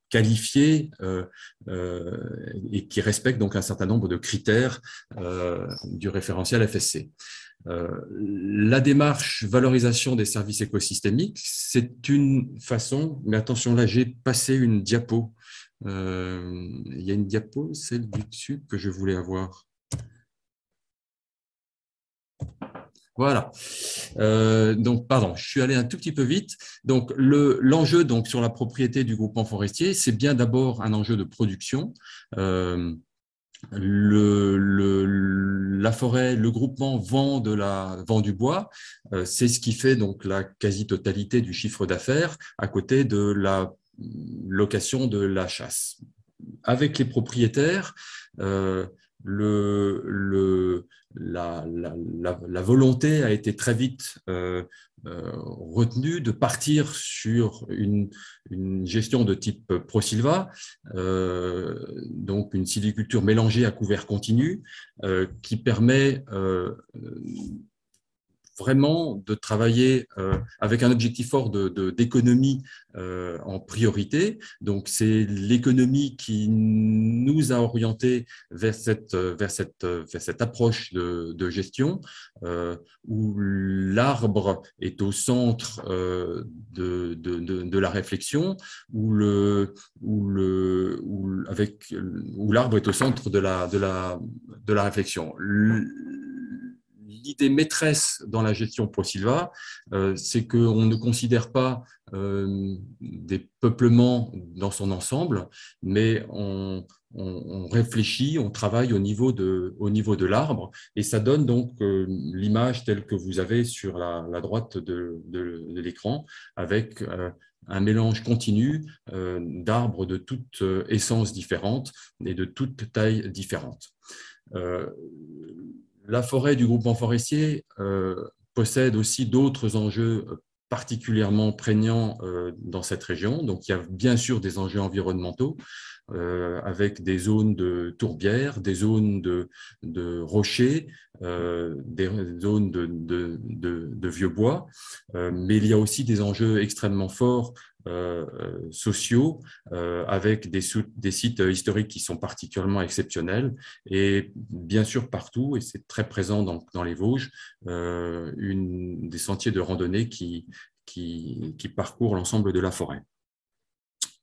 S7: qualifié et qui respecte donc un certain nombre de critères du référentiel FSC. La démarche valorisation des services écosystémiques, c'est une façon, mais attention là, j'ai passé une diapo. Il y a une diapo, celle du dessus, que je voulais avoir. Voilà. Donc, pardon, je suis allé un tout petit peu vite. Donc, l'enjeu donc sur la propriété du groupement forestier, c'est bien d'abord un enjeu de production. La forêt, le groupement vend du bois, c'est ce qui fait donc la quasi-totalité du chiffre d'affaires à côté de la location de la chasse. Avec les propriétaires, la volonté a été très vite retenue de partir sur une gestion de type Prosilva, donc une sylviculture mélangée à couvert continu, qui permet vraiment de travailler avec un objectif fort d'économie en priorité. Donc, c'est l'économie qui nous a orientés vers cette approche de gestion où l'arbre est au centre de la réflexion, où l'arbre est au centre de la réflexion. L'idée maîtresse dans la gestion Prosilva, c'est qu'on ne considère pas des peuplements dans son ensemble, mais on réfléchit, on travaille au niveau de l'arbre, et ça donne donc l'image telle que vous avez sur la droite de l'écran, avec un mélange continu d'arbres de toutes essences différentes et de toutes tailles différentes. La forêt du groupement forestier possède aussi d'autres enjeux particulièrement prégnants dans cette région. Donc, il y a bien sûr des enjeux environnementaux avec des zones de tourbières, des zones de rochers, des zones de vieux bois, mais il y a aussi des enjeux extrêmement forts sociaux avec des sites historiques qui sont particulièrement exceptionnels et bien sûr partout, et c'est très présent dans les Vosges, des sentiers de randonnée qui parcourent l'ensemble de la forêt.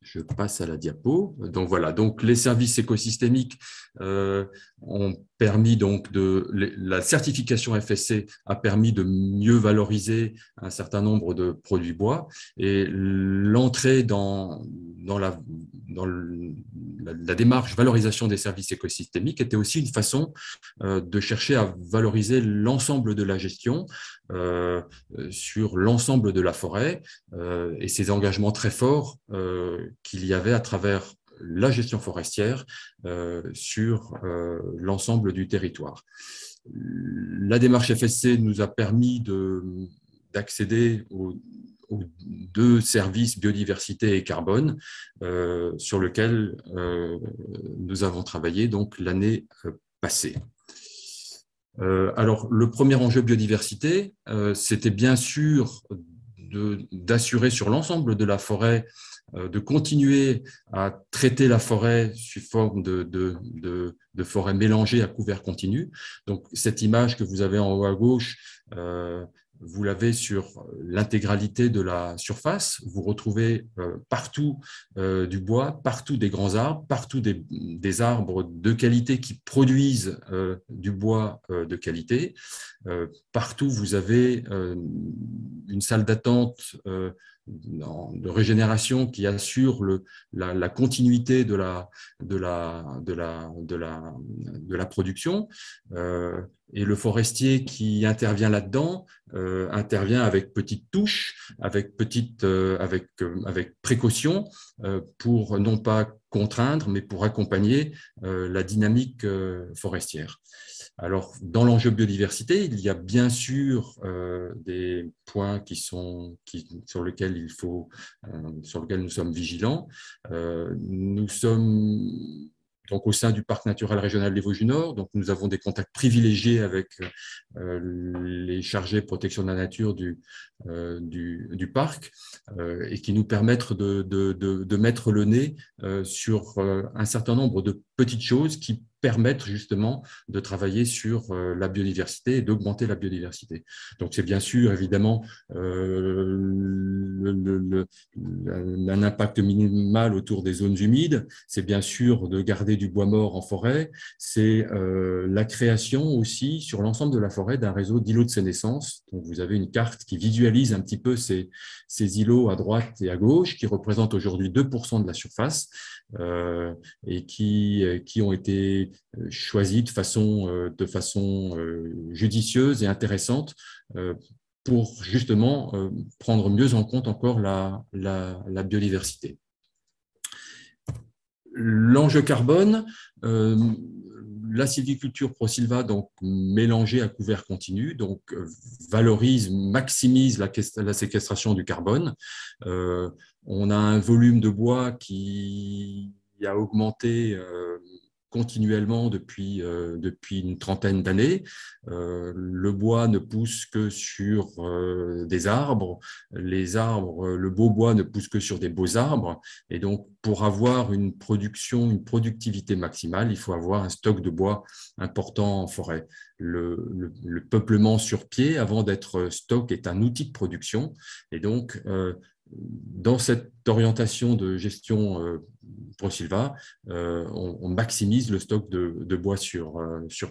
S7: Je passe à la diapo. Donc voilà, donc les services écosystémiques ont permis donc la certification FSC a permis de mieux valoriser un certain nombre de produits bois, et l'entrée dans la démarche valorisation des services écosystémiques était aussi une façon de chercher à valoriser l'ensemble de la gestion sur l'ensemble de la forêt et ces engagements très forts qu'il y avait à travers la gestion forestière sur l'ensemble du territoire. La démarche FSC nous a permis d'accéder aux deux services biodiversité et carbone sur lesquels nous avons travaillé donc l'année passée. Alors, le premier enjeu biodiversité, c'était bien sûr d'assurer sur l'ensemble de la forêt, de continuer à traiter la forêt sous forme de forêt mélangée à couvert continu. Donc, cette image que vous avez en haut à gauche vous l'avez sur l'intégralité de la surface. Vous retrouvez partout du bois, partout des grands arbres, partout des arbres de qualité qui produisent du bois de qualité. Partout, vous avez une salle d'attente de régénération qui assure la continuité de la production. Et le forestier qui intervient là-dedans intervient avec petite touche, avec précaution, pour non pas contraindre, mais pour accompagner la dynamique forestière. Alors, dans l'enjeu biodiversité, il y a bien sûr des points sur lesquels nous sommes vigilants. Nous sommes donc au sein du parc naturel régional des Vosges du Nord. Donc, nous avons des contacts privilégiés avec les chargés de protection de la nature du parc et qui nous permettent de mettre le nez sur un certain nombre de petites choses qui permettre justement de travailler sur la biodiversité et d'augmenter la biodiversité. Donc, c'est bien sûr, évidemment, un impact minimal autour des zones humides. C'est bien sûr de garder du bois mort en forêt. C'est la création aussi, sur l'ensemble de la forêt, d'un réseau d'îlots de sénescence. Donc, vous avez une carte qui visualise un petit peu ces îlots à droite et à gauche, qui représentent aujourd'hui 2% de la surface et qui ont été choisis de façon judicieuse et intéressante pour justement prendre mieux en compte encore la biodiversité. L'enjeu carbone, la sylviculture ProSylva, donc mélangée à couvert continu, donc valorise, maximise la séquestration du carbone. On a un volume de bois qui a augmenté continuellement depuis une trentaine d'années. Le bois ne pousse que sur des arbres. Le beau bois ne pousse que sur des beaux arbres. Et donc, pour avoir une productivité maximale, il faut avoir un stock de bois important en forêt. Le peuplement sur pied, avant d'être stock, est un outil de production. Et donc, dans cette orientation de gestion ProSylva, on maximise le stock de bois sur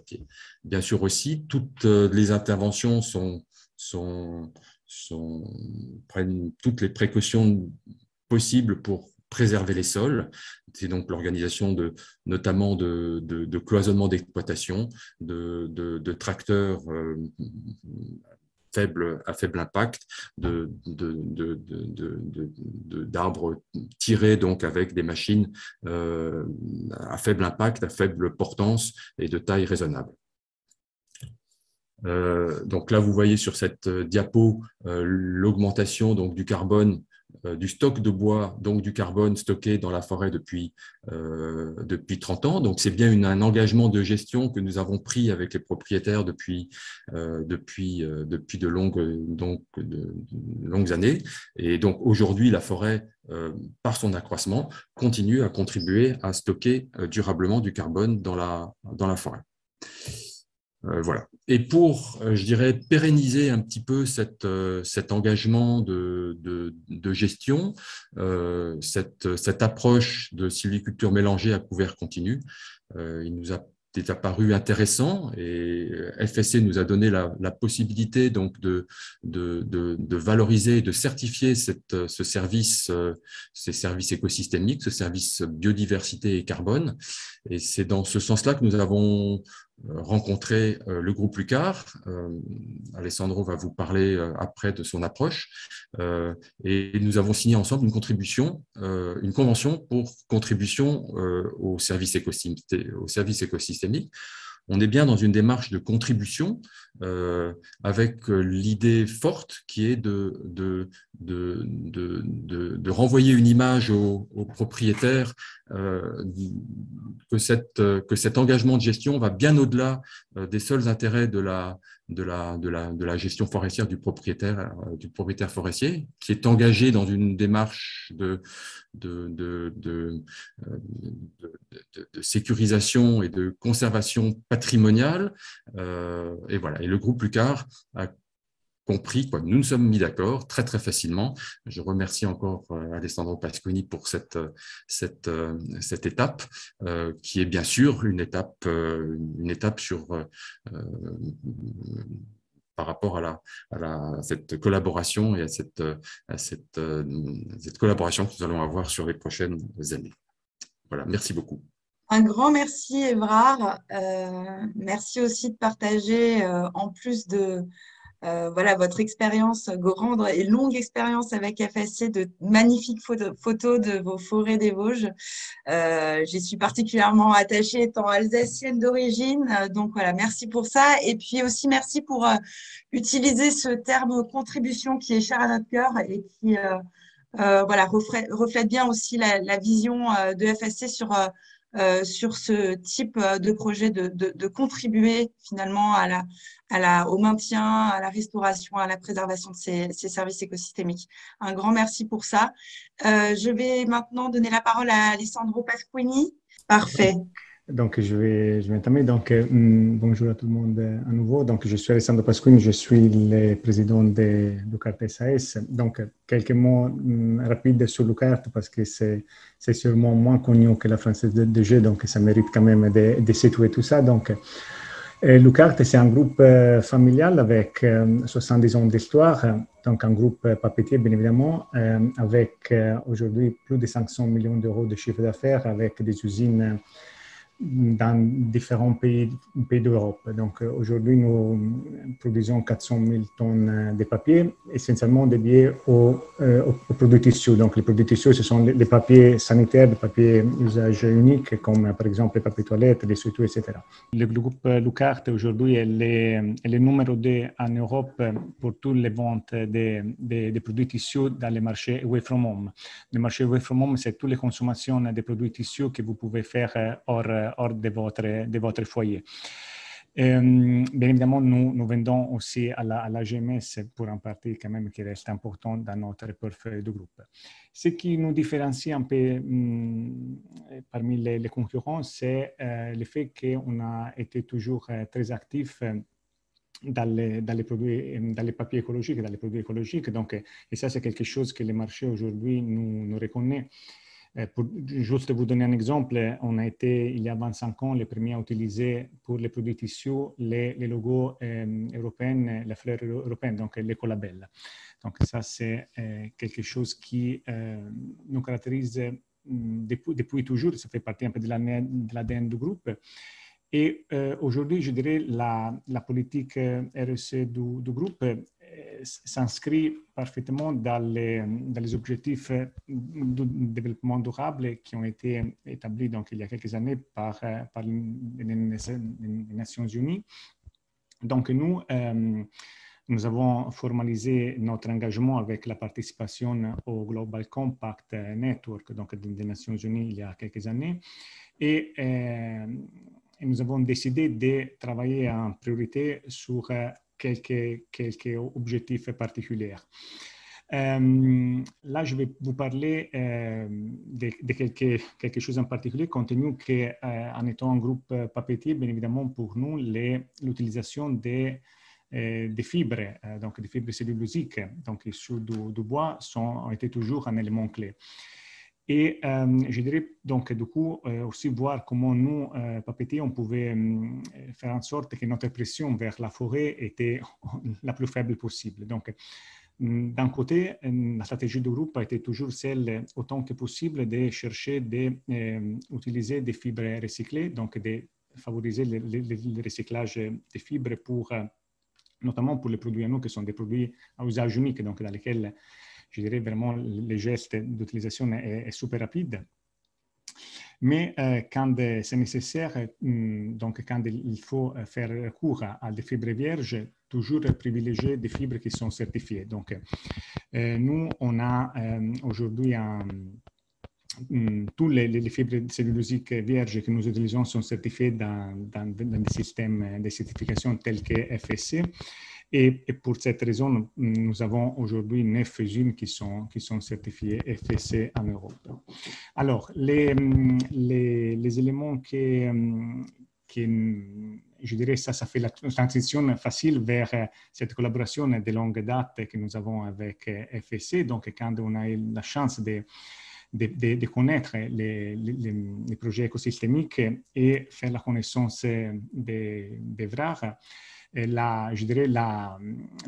S7: pied. Bien sûr aussi, toutes les interventions prennent toutes les précautions possibles pour préserver les sols. C'est donc l'organisation notamment de cloisonnement d'exploitation, de tracteurs à faible impact, d'arbres tirés donc avec des machines à faible impact, à faible portance et de taille raisonnable. Donc là, vous voyez sur cette diapo l'augmentation donc du carbone, du stock de bois, donc du carbone stocké dans la forêt depuis 30 ans. Donc, c'est bien un engagement de gestion que nous avons pris avec les propriétaires depuis de longues années. Et donc, aujourd'hui, la forêt, par son accroissement, continue à contribuer à stocker durablement du carbone dans la forêt. Voilà. Et pour, je dirais, pérenniser un petit peu cet engagement de gestion, cette approche de sylviculture mélangée à couvert continu, il nous a apparu intéressant et FSC nous a donné la possibilité donc de valoriser et de certifier ces services écosystémiques, ce service biodiversité et carbone. Et c'est dans ce sens-là que nous avons rencontré le groupe Lucar. Alessandro va vous parler après de son approche. Et nous avons signé ensemble une convention pour contribution au service écosystémique. On est bien dans une démarche de contribution avec l'idée forte qui est de renvoyer une image aux propriétaires que cet engagement de gestion va bien au-delà des seuls intérêts de la gestion forestière du propriétaire forestier, qui est engagé dans une démarche de sécurisation et de conservation patrimoniale. Et voilà. Et le groupe Lucar a compris, quoi. Nous nous sommes mis d'accord très, très facilement. Je remercie encore Alessandro Pasquini pour cette étape, qui est bien sûr une étape sur par rapport à cette collaboration et à cette collaboration que nous allons avoir sur les prochaines années. Voilà, merci beaucoup.
S1: Un grand merci, Évrard. Merci aussi de partager, en plus de voilà, votre expérience, grande et longue expérience avec FSC, de magnifiques photos de vos forêts des Vosges. J'y suis particulièrement attachée étant alsacienne d'origine. Donc voilà, merci pour ça. Et puis aussi merci pour utiliser ce terme contribution qui est cher à notre cœur et qui voilà, reflète bien aussi la vision de FSC sur ce type de projet de contribuer finalement au maintien, à la restauration, à la préservation de ces services écosystémiques. Un grand merci pour ça. Je vais maintenant donner la parole à Alessandro Pasquini. Parfait.
S3: Donc, je vais entamer. Donc, bonjour à tout le monde à nouveau. Donc, je suis Alessandro Pasquini, je suis le président de Lucarte SAS. Donc, quelques mots rapides sur Lucarte parce que c'est sûrement moins connu que la Française des Jeux, donc ça mérite quand même de situer tout ça. Donc, Lucarte, c'est un groupe familial avec 70 ans d'histoire, donc un groupe papetier, bien évidemment, avec aujourd'hui plus de 500 millions d'euros de chiffre d'affaires, avec des usines dans différents pays d'Europe. Donc aujourd'hui, nous produisons 400 000 tonnes de papier, essentiellement dédiés aux produits tissus. Donc les produits tissus, ce sont les papiers sanitaires, les papiers usage unique, comme par exemple les papiers toilettes, les surtout, etc. Le groupe Lucarte aujourd'hui est le numéro 2 en Europe pour toutes les ventes des produits tissus dans les marchés away from home. Le marché away from home, c'est toutes les consommations des produits tissus que vous pouvez faire hors de votre foyer. Bien évidemment, nous vendons aussi à la GMS pour un parti quand même qui reste important dans notre portefeuille de groupe. Ce qui nous différencie un peu parmi les concurrents, c'est le fait qu'on a été toujours très actifs dans les papiers écologiques, dans les produits écologiques. Donc, et ça, c'est quelque chose que le marché aujourd'hui nous reconnaît. Pour juste vous donner un exemple, on a été, il y a 25 ans, les premiers à utiliser pour les produits tissus les logos européens, la fleur européenne, donc l'écolabel. Donc ça, c'est quelque chose qui nous caractérise depuis toujours, ça fait partie un peu de l'ADN du groupe. Et aujourd'hui, je dirais, la politique RSE du groupe s'inscrit parfaitement dans les objectifs du développement durable qui ont été établis donc, il y a quelques années par les Nations Unies. Donc, nous avons formalisé notre engagement avec la participation au Global Compact Network donc des Nations Unies il y a quelques années. Et nous avons décidé de travailler en priorité sur quelques objectifs particuliers. Là, je vais vous parler de quelque chose en particulier, compte tenu qu'en étant un groupe papetier, bien évidemment, pour nous, l'utilisation des fibres, donc des fibres cellulosiques, donc issues du bois, ont été toujours un élément clé. Et je dirais donc du coup aussi voir comment nous, papetiers, on pouvait faire en sorte que notre pression vers la forêt était la plus faible possible. Donc, d'un côté, la stratégie du groupe a été toujours celle, autant que possible, de chercher d'utiliser des fibres recyclées, donc de favoriser le recyclage des fibres notamment pour les produits à nous, qui sont des produits à usage unique, donc dans lesquels je dirais vraiment le geste d'utilisation est super rapide. Mais quand c'est nécessaire, donc quand il faut faire recours à des fibres vierges, toujours privilégier des fibres qui sont certifiées. Donc, nous, on a aujourd'hui tous les fibres cellulosiques vierges que nous utilisons sont certifiées dans des systèmes de certification tels que FSC. Et pour cette raison, nous avons aujourd'hui 9 usines qui sont certifiées FSC en Europe. Alors, les éléments que je dirais, ça fait la transition facile vers cette collaboration de longue date que nous avons avec FSC. Donc, quand on a eu la chance de connaître les projets écosystémiques et faire la connaissance des VRAR, je dirais la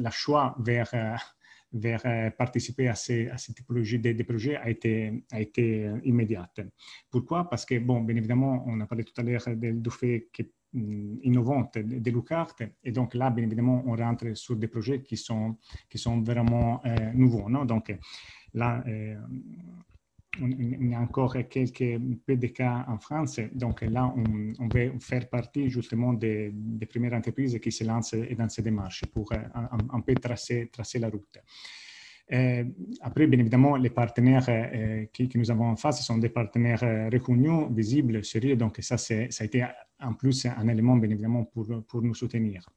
S3: choix vers participer à cette typologie de projets a été immédiate. Pourquoi? Parce que, bon, bien évidemment, on a parlé tout à l'heure du fait que innovante de Lucart, et donc là, bien évidemment, on rentre sur des projets qui sont vraiment nouveaux, non? Donc là, il y a encore quelques peu de cas en France. Donc là, on veut faire partie justement des premières entreprises qui se lancent dans ces démarches pour un peu tracer la route. Après, bien évidemment, les partenaires que nous avons en face sont des partenaires reconnus, visibles, sérieux. Donc ça a été en plus un élément, bien évidemment, pour nous soutenir.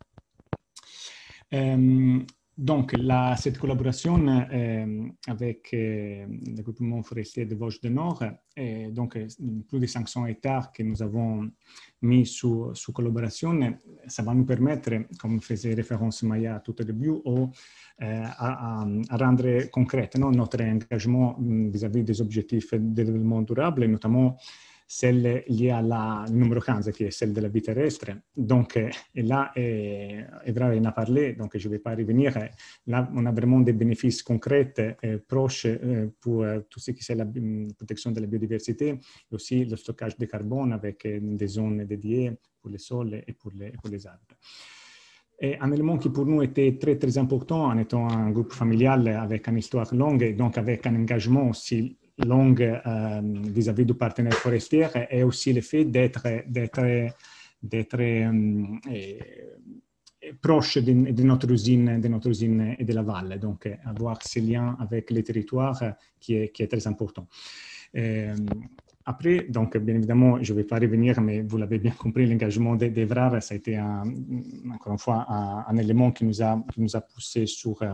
S3: Donc, cette collaboration avec le groupement forestier de Vosges du Nord, donc plus de 500 hectares que nous avons mis sous collaboration, ça va nous permettre, comme faisait référence Maya tout au début, à rendre concret notre engagement vis-à-vis des objectifs de développement durable, et notamment celle liée à la numéro 15, qui est celle de la vie terrestre. Donc, et là, Evra en a parlé, donc je ne vais pas revenir. Là, on a vraiment des bénéfices concrets, proches pour tout ce qui est la protection de la biodiversité, et aussi le stockage de carbone avec des zones dédiées pour les sols et pour les arbres. Et un élément qui pour nous était très, très important en étant un groupe familial avec une histoire longue, et donc avec un engagement aussi longue vis-à-vis du partenaire forestier, et aussi le fait d'être proche de notre usine et de la Valle, donc avoir ce lien avec les territoires qui est très important. Après, donc, bien évidemment, je ne vais pas revenir, mais vous l'avez bien compris, l'engagement des VRAR, ça a été encore une fois un élément qui nous a poussé sur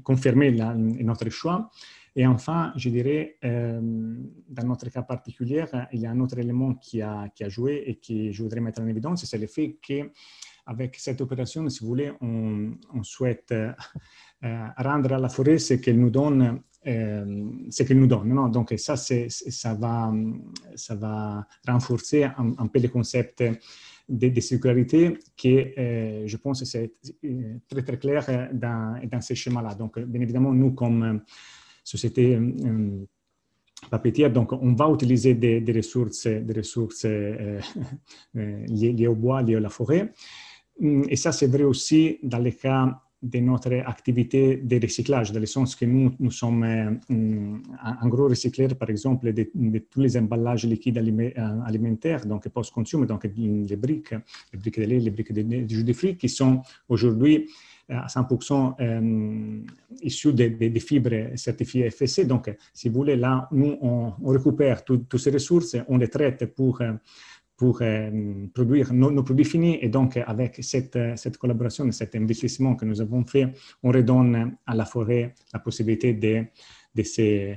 S3: confirmer notre choix. Et enfin, je dirais, dans notre cas particulier, il y a un autre élément qui a joué et que je voudrais mettre en évidence, c'est le fait qu'avec cette opération, si vous voulez, on souhaite rendre à la forêt ce qu'elle nous donne. Non? Donc ça va renforcer un peu le concept de circularité qui, je pense, c'est très très clair dans ces schémas-là. Donc, bien évidemment, nous, comme société papetière, donc on va utiliser des ressources liées au bois, liées à la forêt. Et ça, c'est vrai aussi dans le cas de notre activité de recyclage, dans le sens que nous sommes un gros recycleur, par exemple, de tous les emballages liquides alimentaires, donc post-consumer, donc les briques de lait, les briques de jus de fruits, qui sont aujourd'hui à 100% issus des fibres certifiées FSC. Donc, si vous voulez, là, nous, on récupère toutes ces ressources, on les traite pour produire nos produits finis, et donc avec cette collaboration, cet investissement que nous avons fait, on redonne à la forêt la possibilité de se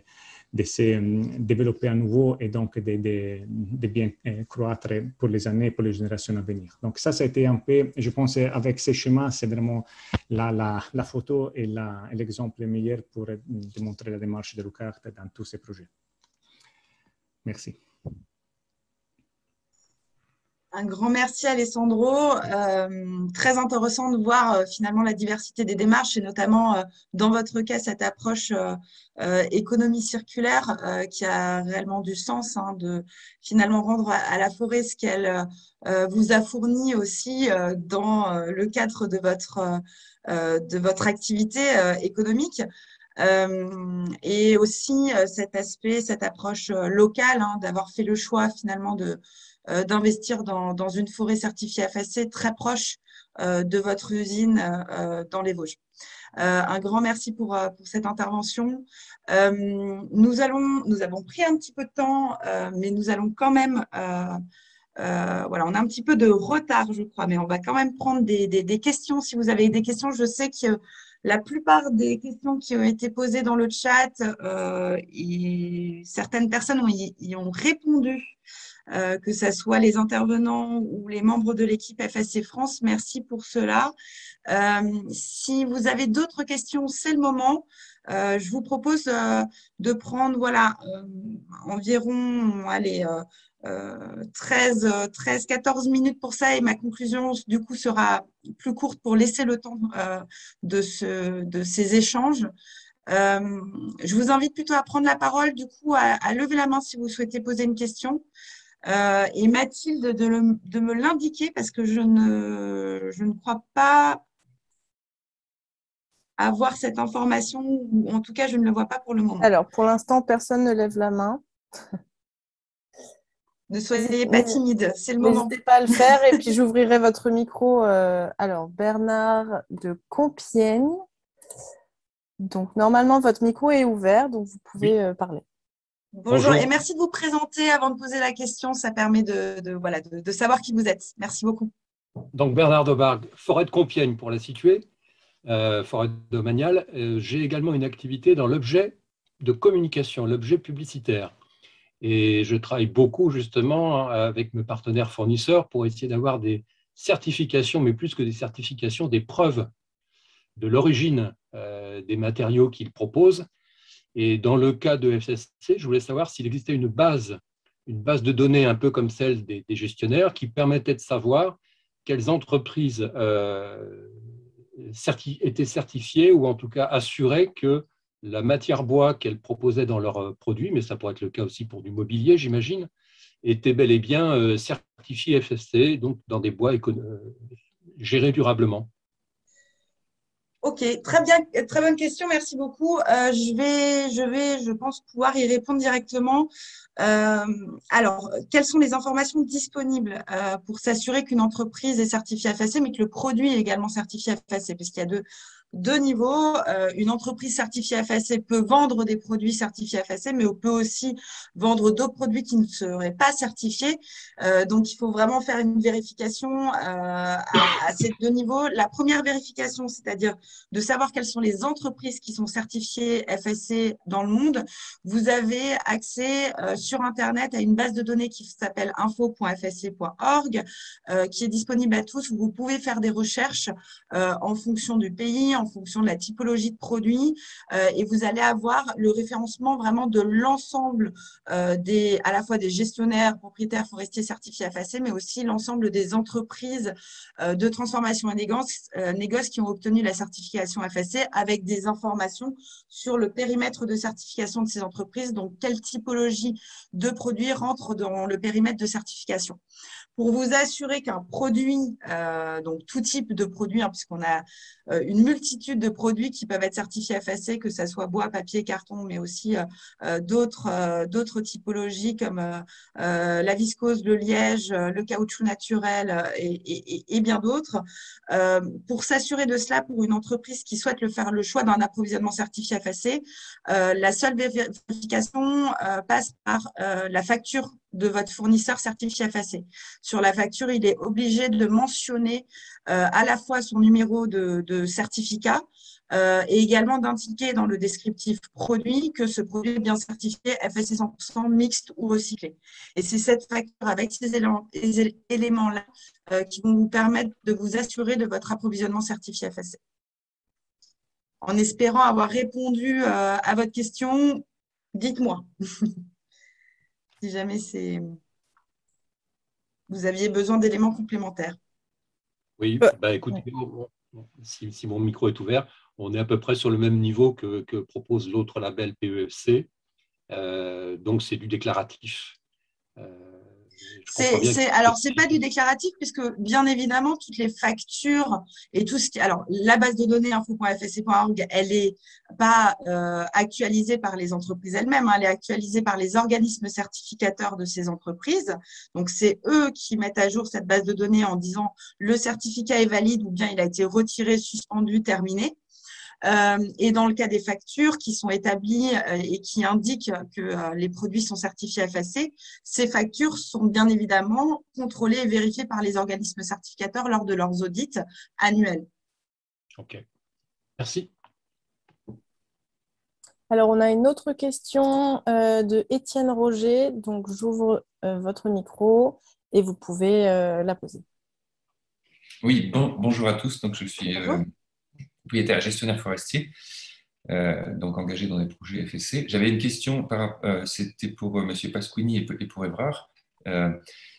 S3: développer à nouveau, et donc de bien croître pour les années, pour les générations à venir. Donc ça a été un peu, je pense, avec ces schémas, c'est vraiment la photo et l'exemple meilleur pour démontrer la démarche de Lucart dans tous ces projets. Merci.
S1: Un grand merci Alessandro. Très intéressant de voir finalement la diversité des démarches, et notamment dans votre cas cette approche économie circulaire qui a réellement du sens, de finalement rendre à la forêt ce qu'elle vous a fourni aussi dans le cadre de votre activité économique. Et aussi cet aspect, cette approche locale, d'avoir fait le choix finalement d'investir dans une forêt certifiée FSC très proche de votre usine dans les Vosges. Un grand merci pour cette intervention. Nous avons pris un petit peu de temps, mais nous allons quand même… voilà, on a un petit peu de retard, je crois, mais on va quand même prendre des questions. Si vous avez des questions, je sais que la plupart des questions qui ont été posées dans le chat, certaines personnes y ont répondu que ce soit les intervenants ou les membres de l'équipe FSC France. Merci pour cela. Si vous avez d'autres questions, c'est le moment. Je vous propose de prendre environ 13-14 minutes pour ça et ma conclusion du coup sera plus courte pour laisser le temps de ces échanges. Je vous invite plutôt à prendre la parole, du coup, à lever la main si vous souhaitez poser une question. Et Mathilde, de me l'indiquer parce que je ne crois pas avoir cette information, ou en tout cas, je ne le vois pas pour le moment.
S5: Alors, pour l'instant, personne ne lève la main.
S1: Ne soyez pas timide, c'est le moment.
S5: N'hésitez pas à le faire et puis j'ouvrirai votre micro. Alors, Bernard de Compiègne. Donc, normalement, votre micro est ouvert, donc vous pouvez parler.
S1: Bonjour et merci de vous présenter avant de poser la question. Ça permet de savoir qui vous êtes. Merci beaucoup.
S8: Donc, Bernard Dobargue, forêt de Compiègne pour la situer, forêt domaniale. J'ai également une activité dans l'objet de communication, l'objet publicitaire. Et je travaille beaucoup justement avec mes partenaires fournisseurs pour essayer d'avoir des certifications, mais plus que des certifications, des preuves de l'origine des matériaux qu'ils proposent. Et dans le cas de FSC, je voulais savoir s'il existait une base de données un peu comme celle des gestionnaires qui permettait de savoir quelles entreprises étaient certifiées ou en tout cas assuraient que la matière bois qu'elles proposaient dans leurs produits, mais ça pourrait être le cas aussi pour du mobilier, j'imagine, était bel et bien certifiée FSC, donc dans des bois gérés durablement.
S1: Ok, très bien, très bonne question, merci beaucoup. Je pense pouvoir y répondre directement. Alors, quelles sont les informations disponibles pour s'assurer qu'une entreprise est certifiée FSC, mais que le produit est également certifié FSC, puisqu'il y a deux niveaux. Une entreprise certifiée FSC peut vendre des produits certifiés FSC, mais on peut aussi vendre d'autres produits qui ne seraient pas certifiés. Donc, il faut vraiment faire une vérification à ces deux niveaux. La première vérification, c'est-à-dire de savoir quelles sont les entreprises qui sont certifiées FSC dans le monde. Vous avez accès sur Internet à une base de données qui s'appelle info.fsc.org, qui est disponible à tous. Vous pouvez faire des recherches en fonction du pays, en fonction de la typologie de produits, et vous allez avoir le référencement vraiment de l'ensemble à la fois des gestionnaires, propriétaires forestiers certifiés FSC, mais aussi l'ensemble des entreprises de transformation et négoce qui ont obtenu la certification FSC avec des informations sur le périmètre de certification de ces entreprises, donc quelle typologie de produits rentre dans le périmètre de certification. Pour vous assurer qu'un produit, donc tout type de produit, puisqu'on a une multitude de produits qui peuvent être certifiés FSC, que ce soit bois, papier, carton, mais aussi d'autres typologies comme la viscose, le liège, le caoutchouc naturel et bien d'autres. Pour s'assurer de cela, pour une entreprise qui souhaite faire le choix d'un approvisionnement certifié FSC, la seule vérification passe par la facture de votre fournisseur certifié FSC. Sur la facture, il est obligé de mentionner à la fois son numéro de certificat et également d'indiquer dans le descriptif produit que ce produit est bien certifié FSC 100% mixte ou recyclé. Et c'est cette facture avec ces éléments-là qui vont vous permettre de vous assurer de votre approvisionnement certifié FSC. En espérant avoir répondu à votre question, dites-moi si jamais vous aviez besoin d'éléments complémentaires.
S8: Oui, écoutez, si mon micro est ouvert, on est à peu près sur le même niveau que propose l'autre label PEFC. Donc, c'est du déclaratif.
S1: Alors, ce n'est pas du déclaratif, puisque bien évidemment, toutes les factures et tout ce qui… Alors, la base de données info.fsc.org, elle n'est pas actualisée par les entreprises elles-mêmes, elle est actualisée par les organismes certificateurs de ces entreprises. Donc, c'est eux qui mettent à jour cette base de données en disant le certificat est valide ou bien il a été retiré, suspendu, terminé. Et dans le cas des factures qui sont établies et qui indiquent que les produits sont certifiés FSC, ces factures sont bien évidemment contrôlées et vérifiées par les organismes certificateurs lors de leurs audits annuels.
S8: OK. Merci.
S5: Alors, on a une autre question de Étienne Roger. Donc, j'ouvre votre micro et vous pouvez la poser.
S9: Oui, bonjour à tous. Donc, je suis propriétaire gestionnaire forestier, donc engagé dans des projets FSC. J'avais une question, c'était pour M. Pasquini et pour Évrard,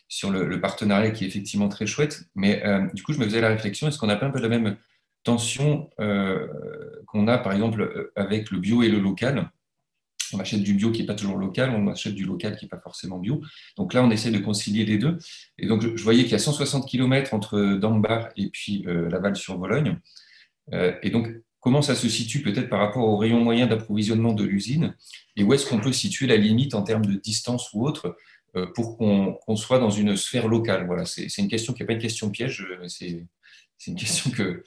S9: sur le partenariat qui est effectivement très chouette. Mais du coup, je me faisais la réflexion, est-ce qu'on n'a pas un peu la même tension qu'on a, par exemple, avec le bio et le local? On achète du bio qui n'est pas toujours local, on achète du local qui n'est pas forcément bio. Donc là, on essaie de concilier les deux. Et donc, je voyais qu'il y a 160 km entre Dambach et puis Laval-sur-Vologne. Et donc, comment ça se situe peut-être par rapport au rayon moyen d'approvisionnement de l'usine? Et où est-ce qu'on peut situer la limite en termes de distance ou autre pour qu'on soit dans une sphère locale? Voilà, c'est une question qui n'est pas une question piège, c'est une question que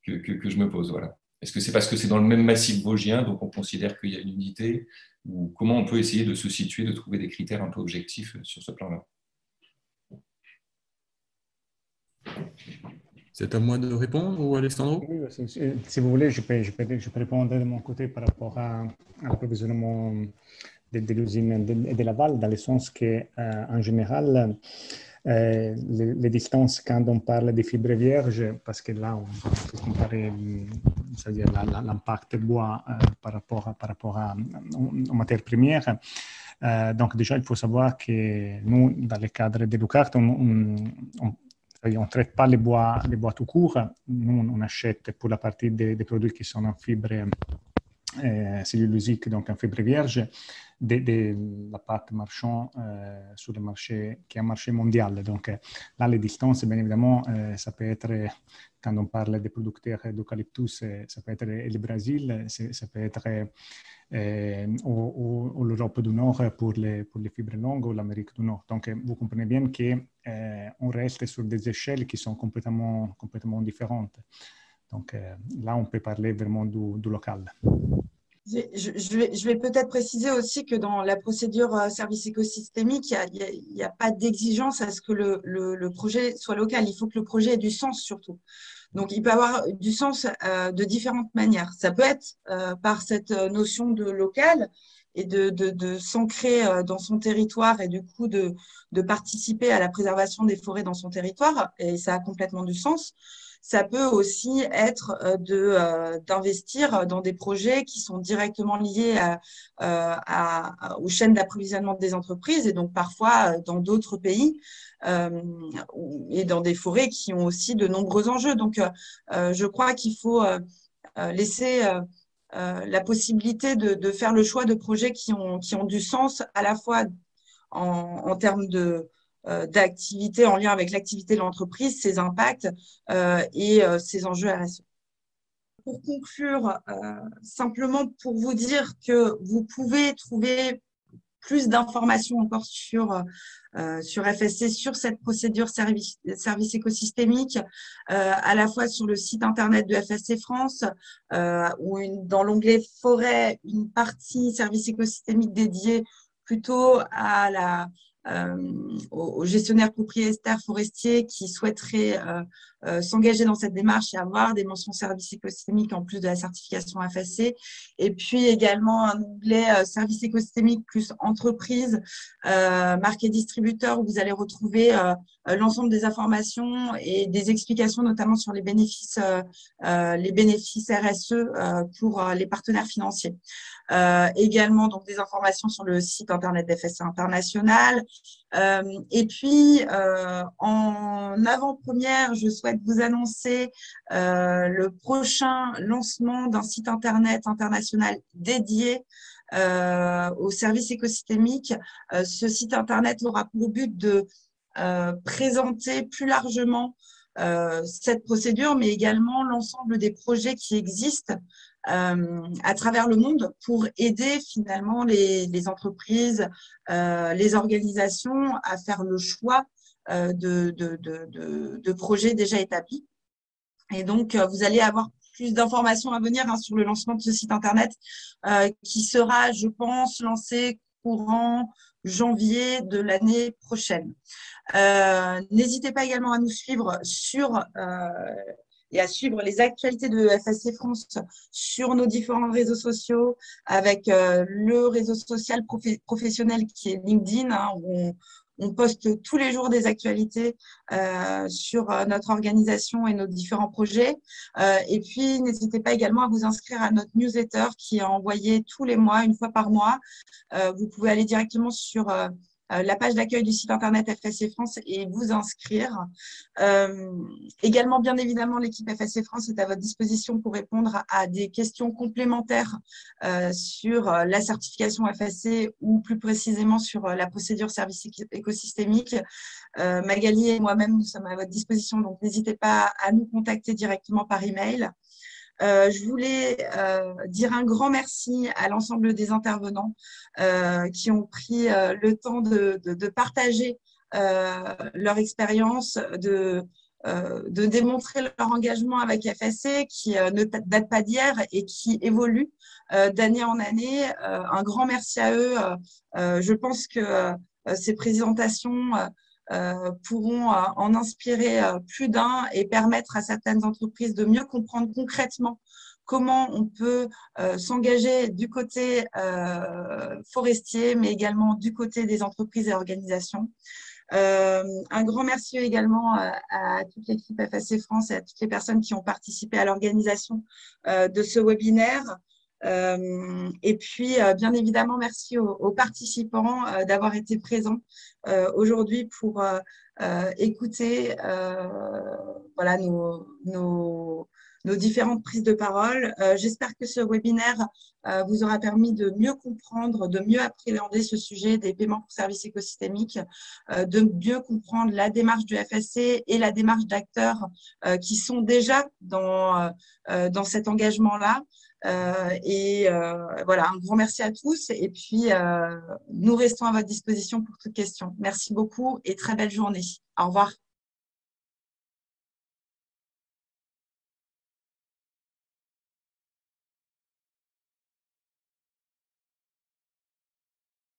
S9: je me pose. Voilà. Est-ce que c'est parce que c'est dans le même massif vosgien, donc on considère qu'il y a une unité? Ou comment on peut essayer de se situer, de trouver des critères un peu objectifs sur ce plan-là?
S7: C'est à moi de répondre ou Alessandro?
S3: Oui, si vous voulez, je peux répondre de mon côté par rapport à l'approvisionnement de l'usine de Laval, dans le sens qu'en général, les distances, quand on parle de fibres vierges, parce que là, on peut comparer c'est-à-dire l'impact bois par rapport aux matières premières. Donc déjà, il faut savoir que nous, dans le cadre de Lucart, on ne traite pas les bois tout court. Nous, on achète pour la partie des produits qui sont en fibre cellulosique, donc en fibre vierge, de la pâte marchand sur le marché, qui est un marché mondial. Donc là, les distances, bien évidemment, ça peut être, quand on parle des producteurs d'eucalyptus, ça peut être le Brésil, ça peut être ou l'Europe du Nord pour les fibres longues, ou l'Amérique du Nord. Donc vous comprenez bien qu'on reste sur des échelles qui sont complètement différentes. Donc là, on peut parler vraiment du local.
S1: Je vais peut-être préciser aussi que dans la procédure service écosystémique, il n'y a pas d'exigence à ce que le projet soit local. Il faut que le projet ait du sens surtout. Donc, il peut avoir du sens de différentes manières. Ça peut être par cette notion de local et de s'ancrer dans son territoire et du coup de participer à la préservation des forêts dans son territoire. Et ça a complètement du sens. Ça peut aussi être d'investir dans des projets qui sont directement liés aux chaînes d'approvisionnement des entreprises et donc parfois dans d'autres pays et dans des forêts qui ont aussi de nombreux enjeux. Donc, je crois qu'il faut laisser la possibilité de faire le choix de projets qui ont du sens à la fois en termes d'activité en lien avec l'activité de l'entreprise, ses impacts et ses enjeux RSE. Pour conclure, simplement pour vous dire que vous pouvez trouver plus d'informations encore sur FSC, sur cette procédure service écosystémique, à la fois sur le site internet de FSC France, ou dans l'onglet forêt, une partie service écosystémique dédiée plutôt aux gestionnaires propriétaires forestiers qui souhaiteraient s'engager dans cette démarche et avoir des mentions services écosystémiques en plus de la certification FSC. Et puis également un onglet services écosystémiques plus entreprise, marque et distributeur, où vous allez retrouver l'ensemble des informations et des explications, notamment sur les bénéfices RSE pour les partenaires financiers. Également donc des informations sur le site internet d'FSC International. Et puis en avant-première, je souhaite vous annoncer le prochain lancement d'un site internet international dédié au service écosystémique. Ce site internet aura pour but de présenter plus largement cette procédure, mais également l'ensemble des projets qui existent à travers le monde pour aider finalement les entreprises, les organisations à faire le choix de projets déjà établis. Et donc, vous allez avoir plus d'informations à venir sur le lancement de ce site internet qui sera, je pense, lancé courant janvier de l'année prochaine. N'hésitez pas également à nous suivre sur et à suivre les actualités de FSC France sur nos différents réseaux sociaux, avec le réseau social professionnel qui est LinkedIn, hein, où on poste tous les jours des actualités sur notre organisation et nos différents projets. Et puis, n'hésitez pas également à vous inscrire à notre newsletter qui est envoyée tous les mois, une fois par mois. Vous pouvez aller directement sur la page d'accueil du site internet FSC France et vous inscrire. Également, bien évidemment, l'équipe FSC France est à votre disposition pour répondre à des questions complémentaires sur la certification FSC ou plus précisément sur la procédure service écosystémique. Magali et moi-même, nous sommes à votre disposition, donc n'hésitez pas à nous contacter directement par email. Je voulais dire un grand merci à l'ensemble des intervenants qui ont pris le temps de partager leur expérience, de démontrer leur engagement avec FSC qui ne date pas d'hier et qui évolue d'année en année. Un grand merci à eux. Je pense que ces présentations pourront en inspirer plus d'un et permettre à certaines entreprises de mieux comprendre concrètement comment on peut s'engager du côté forestier, mais également du côté des entreprises et organisations. Un grand merci également à toute l'équipe FSC France et à toutes les personnes qui ont participé à l'organisation de ce webinaire. Et puis, bien évidemment, merci aux participants d'avoir été présents aujourd'hui pour écouter voilà, nos différentes prises de parole. J'espère que ce webinaire vous aura permis de mieux comprendre, de mieux appréhender ce sujet des paiements pour services écosystémiques, de mieux comprendre la démarche du FSC et la démarche d'acteurs qui sont déjà dans cet engagement-là. Voilà, un grand merci à tous et puis nous restons à votre disposition pour toute question. Merci beaucoup et très belle journée. Au revoir.